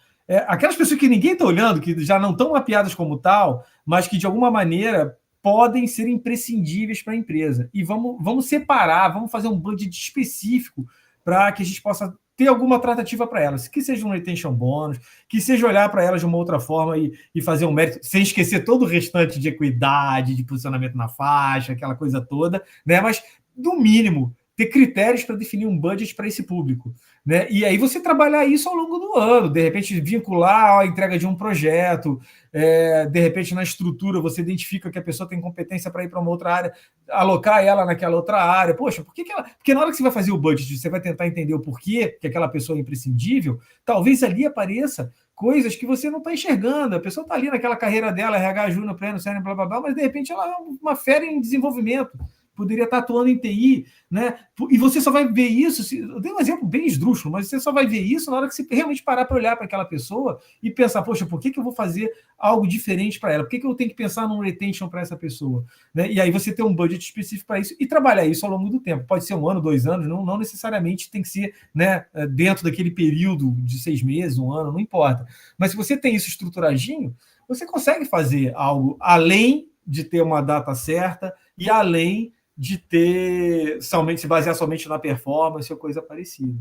Aquelas pessoas que ninguém está olhando, que já não estão mapeadas como tal, mas que de alguma maneira podem ser imprescindíveis para a empresa. E vamos separar, vamos fazer um budget específico para que a gente possa ter alguma tratativa para elas, que seja um retention bônus, que seja olhar para elas de uma outra forma e fazer um mérito, sem esquecer todo o restante de equidade, de posicionamento na faixa, aquela coisa toda, né? Mas, no mínimo, ter critérios para definir um budget para esse público, né? E aí você trabalhar isso ao longo do ano, de repente vincular a entrega de um projeto, de repente na estrutura você identifica que a pessoa tem competência para ir para uma outra área, alocar ela naquela outra área. Poxa, porque na hora que você vai fazer o budget, você vai tentar entender o porquê que aquela pessoa é imprescindível, talvez ali apareça coisas que você não está enxergando. A pessoa está ali naquela carreira dela, RH, Júnior, Pleno, Sênior, blá, blá, blá, mas de repente ela é uma fera em desenvolvimento. poderia estar atuando em TI, né? E você só vai ver isso, eu dei um exemplo bem esdrúxulo, mas você só vai ver isso na hora que você realmente parar para olhar para aquela pessoa e pensar, poxa, por que eu vou fazer algo diferente para ela? Por que eu tenho que pensar num retention para essa pessoa? Né? E aí você ter um budget específico para isso e trabalhar isso ao longo do tempo. Pode ser 1 ano, 2 anos, não necessariamente tem que ser, né, dentro daquele período de 6 meses, 1 ano, não importa. Mas se você tem isso estruturadinho, você consegue fazer algo além de ter uma data certa e além de ter somente se basear somente na performance ou coisa parecida.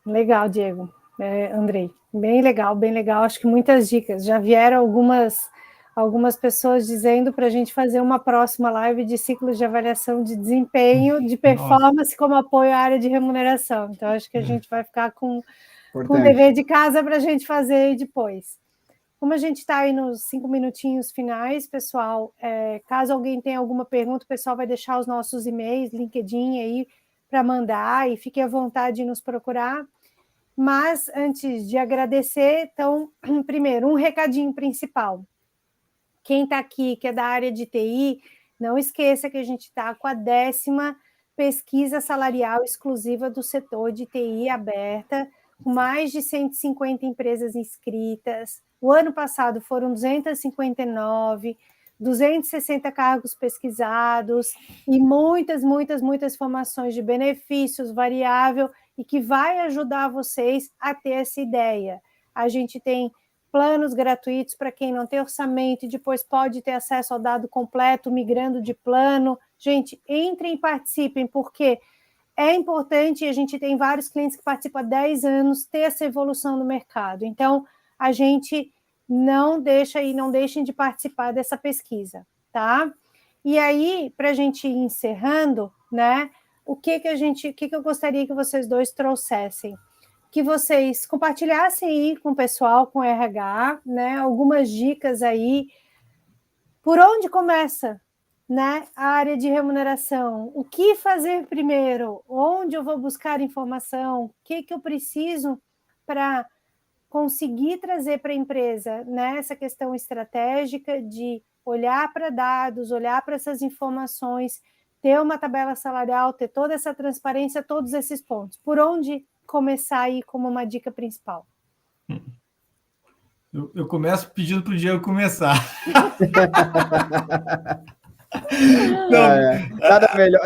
Legal, Diego. Andrei, bem legal. Acho que muitas dicas. Já vieram algumas pessoas dizendo para a gente fazer uma próxima live de ciclos de avaliação de desempenho, de performance, nossa, como apoio à área de remuneração. Então, acho que a gente vai ficar com dever de casa para a gente fazer depois. Como a gente está aí nos 5 minutinhos finais, pessoal, caso alguém tenha alguma pergunta, o pessoal vai deixar os nossos e-mails, LinkedIn aí para mandar, e fique à vontade de nos procurar. Mas, antes de agradecer, então, primeiro, um recadinho principal. Quem está aqui, que é da área de TI, não esqueça que a gente está com a 10ª pesquisa salarial exclusiva do setor de TI aberta, com mais de 150 empresas inscritas. O ano passado foram 259, 260 cargos pesquisados e muitas informações de benefícios, variável, e que vai ajudar vocês a ter essa ideia. A gente tem planos gratuitos para quem não tem orçamento e depois pode ter acesso ao dado completo, migrando de plano. Gente, entrem e participem, porque é importante, e a gente tem vários clientes que participam há 10 anos, ter essa evolução no mercado. Então, a gente não deixem de participar dessa pesquisa, tá? E aí, para a gente ir encerrando, né, o que eu gostaria que vocês dois trouxessem? Que vocês compartilhassem aí com o pessoal, com o RH, né, algumas dicas aí. Por onde começa, né, a área de remuneração? O que fazer primeiro? Onde eu vou buscar informação? O que eu preciso para conseguir trazer para a empresa, né, essa questão estratégica de olhar para dados, olhar para essas informações, ter uma tabela salarial, ter toda essa transparência, todos esses pontos. Por onde começar aí como uma dica principal? Eu começo pedindo para o Diego começar.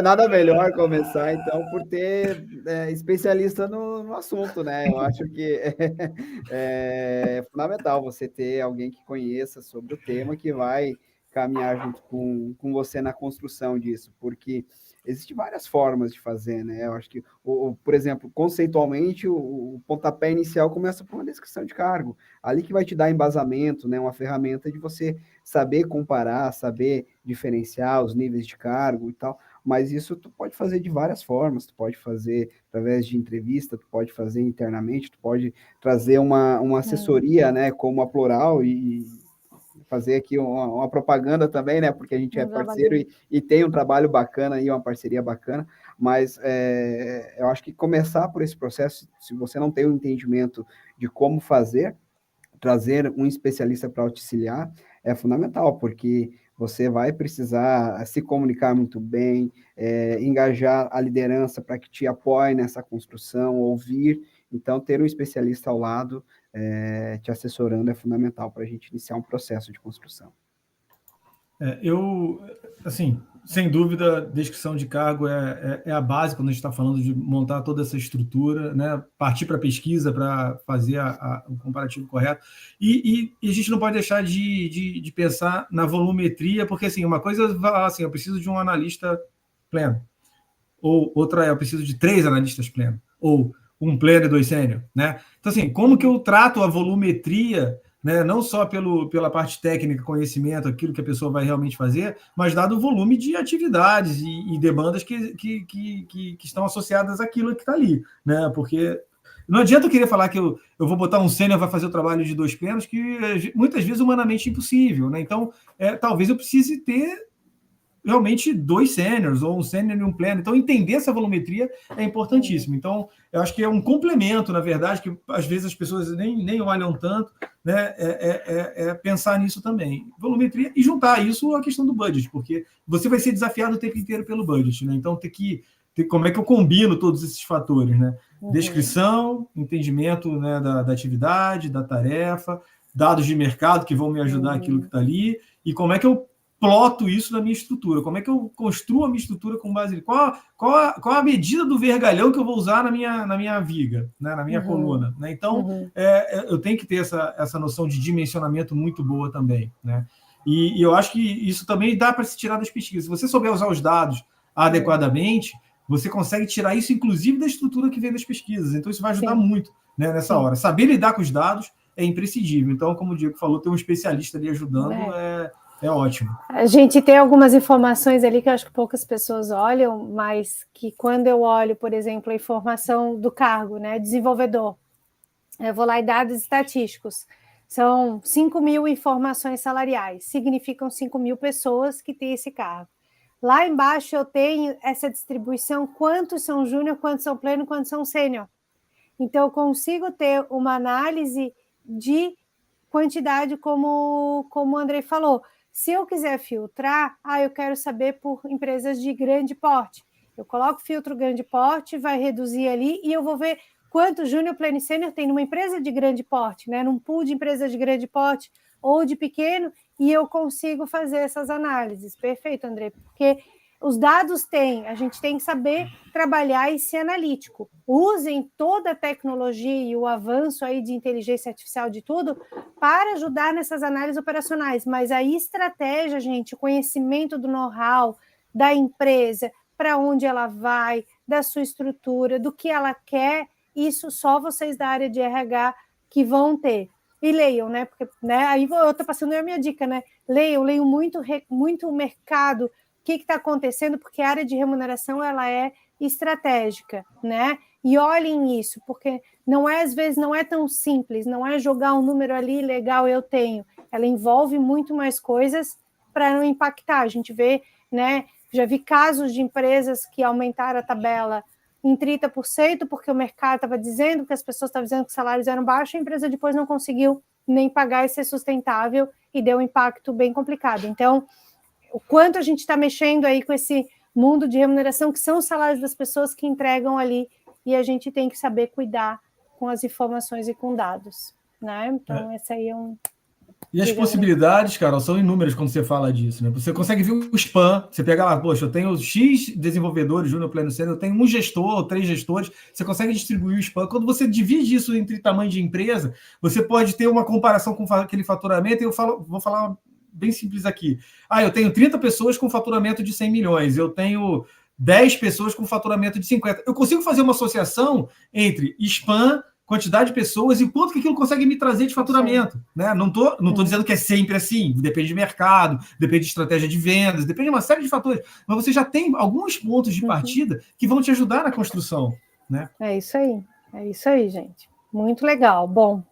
Nada melhor começar, então, por ter especialista no assunto, né? Eu acho que é fundamental você ter alguém que conheça sobre o tema, que vai caminhar junto com você na construção disso, porque existem várias formas de fazer, né? Eu acho que, por exemplo, conceitualmente, o pontapé inicial começa por uma descrição de cargo, ali que vai te dar embasamento, né? Uma ferramenta de você saber comparar, saber diferenciar os níveis de cargo e tal, mas isso tu pode fazer de várias formas, tu pode fazer através de entrevista, tu pode fazer internamente, tu pode trazer uma assessoria, né? Como a Plural, e fazer aqui uma propaganda também, né? Porque a gente é parceiro e tem um trabalho bacana e uma parceria bacana, mas eu acho que começar por esse processo, se você não tem um entendimento de como fazer, trazer um especialista para auxiliar é fundamental, porque você vai precisar se comunicar muito bem, engajar a liderança para que te apoie nessa construção, ouvir. Então, ter um especialista ao lado, te assessorando, é fundamental para a gente iniciar um processo de construção. Assim, sem dúvida, descrição de cargo é a base quando a gente está falando de montar toda essa estrutura, né? Partir para a pesquisa para fazer o comparativo correto. E a gente não pode deixar de pensar na volumetria, porque assim, uma coisa é falar assim, eu preciso de um analista pleno, ou outra eu preciso de 3 analistas plenos, ou um pleno e 2 sênior, né? Então, assim, como que eu trato a volumetria, né? Não só pela parte técnica, conhecimento, aquilo que a pessoa vai realmente fazer, mas dado o volume de atividades e demandas que estão associadas àquilo que está ali, né? Porque não adianta eu querer falar que eu vou botar um sênior vai fazer o trabalho de 2 plenos, que muitas vezes humanamente impossível, né? Então, talvez eu precise ter realmente 2 sêniors, ou um sênior e um pleno. Então, entender essa volumetria é importantíssimo. Então, eu acho que é um complemento, na verdade, que às vezes as pessoas nem olham tanto, né? Pensar nisso também. Volumetria e juntar isso à questão do budget, porque você vai ser desafiado o tempo inteiro pelo budget, né? Então, como é que eu combino todos esses fatores, né? Descrição, entendimento, né, da atividade, da tarefa, dados de mercado que vão me ajudar aquilo que está ali, e como é que eu ploto isso na minha estrutura, como é que eu construo a minha estrutura com base em qual a medida do vergalhão que eu vou usar na minha viga, né, na minha coluna, né? Então, eu tenho que ter essa noção de dimensionamento muito boa também, né? E eu acho que isso também dá para se tirar das pesquisas. Se você souber usar os dados adequadamente, você consegue tirar isso, inclusive, da estrutura que vem das pesquisas. Então, isso vai ajudar muito, né, nessa hora. Saber lidar com os dados é imprescindível. Então, como o Diego falou, ter um especialista ali ajudando é ótimo. A gente tem algumas informações ali que eu acho que poucas pessoas olham, mas que quando eu olho, por exemplo, a informação do cargo, né, desenvolvedor, eu vou lá em dados estatísticos, são 5.000 informações salariais, significam 5.000 pessoas que têm esse cargo. Lá embaixo eu tenho essa distribuição, quantos são júnior, quantos são pleno, quantos são sênior. Então, eu consigo ter uma análise de quantidade, como o Andrei falou. Se eu quiser filtrar, eu quero saber por empresas de grande porte. Eu coloco filtro grande porte, vai reduzir ali e eu vou ver quanto júnior, pleno e sênior tem numa empresa de grande porte, né? Num pool de empresas de grande porte ou de pequeno, e eu consigo fazer essas análises. Perfeito, Andrei, porque os dados a gente tem que saber trabalhar e ser analítico. Usem toda a tecnologia e o avanço aí de inteligência artificial de tudo para ajudar nessas análises operacionais, mas a estratégia, gente, o conhecimento do know-how da empresa, para onde ela vai, da sua estrutura, do que ela quer, isso só vocês da área de RH que vão ter. E leiam, né? Porque, né, aí eu estou passando a minha dica, né? Leiam muito o mercado, o que está acontecendo, porque a área de remuneração ela é estratégica, né? E olhem isso, porque às vezes não é tão simples, não é jogar um número ali, legal, eu tenho. Ela envolve muito mais coisas para não impactar. A gente vê, né? Já vi casos de empresas que aumentaram a tabela em 30%, porque o mercado estava dizendo, que as pessoas estavam dizendo que os salários eram baixos, a empresa depois não conseguiu nem pagar e ser sustentável e deu um impacto bem complicado. Então, o quanto a gente está mexendo aí com esse mundo de remuneração, que são os salários das pessoas que entregam ali, e a gente tem que saber cuidar com as informações e com dados, né? Então, esse aí é um... E as possibilidades, Carol, são inúmeras quando você fala disso, né? Você consegue ver o spam, você pega lá, poxa, eu tenho X desenvolvedores, júnior, pleno, sênior, eu tenho um gestor, 3 gestores, você consegue distribuir o spam. Quando você divide isso entre tamanho de empresa, você pode ter uma comparação com aquele faturamento, e vou falar bem simples aqui. Eu tenho 30 pessoas com faturamento de 100 milhões, eu tenho 10 pessoas com faturamento de 50. Eu consigo fazer uma associação entre spam, quantidade de pessoas e quanto que aquilo consegue me trazer de faturamento, né? Não tô dizendo que é sempre assim, depende de mercado, depende de estratégia de vendas, depende de uma série de fatores, mas você já tem alguns pontos de partida que vão te ajudar na construção, né? É isso aí, gente. Muito legal. Bom,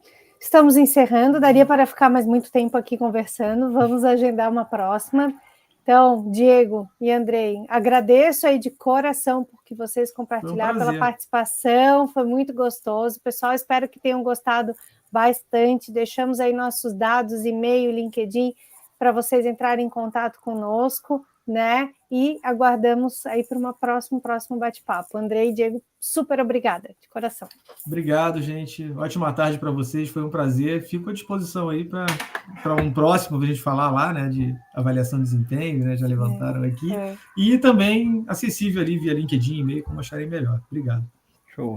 estamos encerrando, daria para ficar mais muito tempo aqui conversando, vamos agendar uma próxima. Então, Diego e Andrei, agradeço aí de coração porque vocês compartilharam, pela participação, foi muito gostoso. Pessoal, espero que tenham gostado bastante. Deixamos aí nossos dados, e-mail, LinkedIn, para vocês entrarem em contato conosco, né? E aguardamos aí para um próximo bate-papo. Andrei e Diego, super obrigada, de coração. Obrigado, gente. Ótima tarde para vocês, foi um prazer. Fico à disposição aí para um próximo, para a gente falar lá, né, de avaliação de desempenho, né, já levantaram aqui. E também acessível ali via LinkedIn, e-mail, como acharem melhor. Obrigado.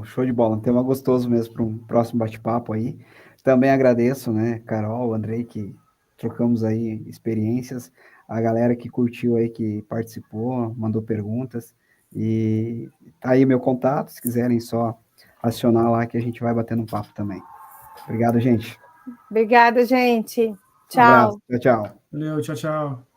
Show de bola. Um tema gostoso mesmo para um próximo bate-papo aí. Também agradeço, né, Carol, Andrei, que trocamos aí experiências, a galera que curtiu aí, que participou, mandou perguntas, e tá aí meu contato, se quiserem só acionar lá que a gente vai batendo um papo também. Obrigado, gente. Obrigada, gente. Tchau. Um abraço. Tchau. Valeu, tchau.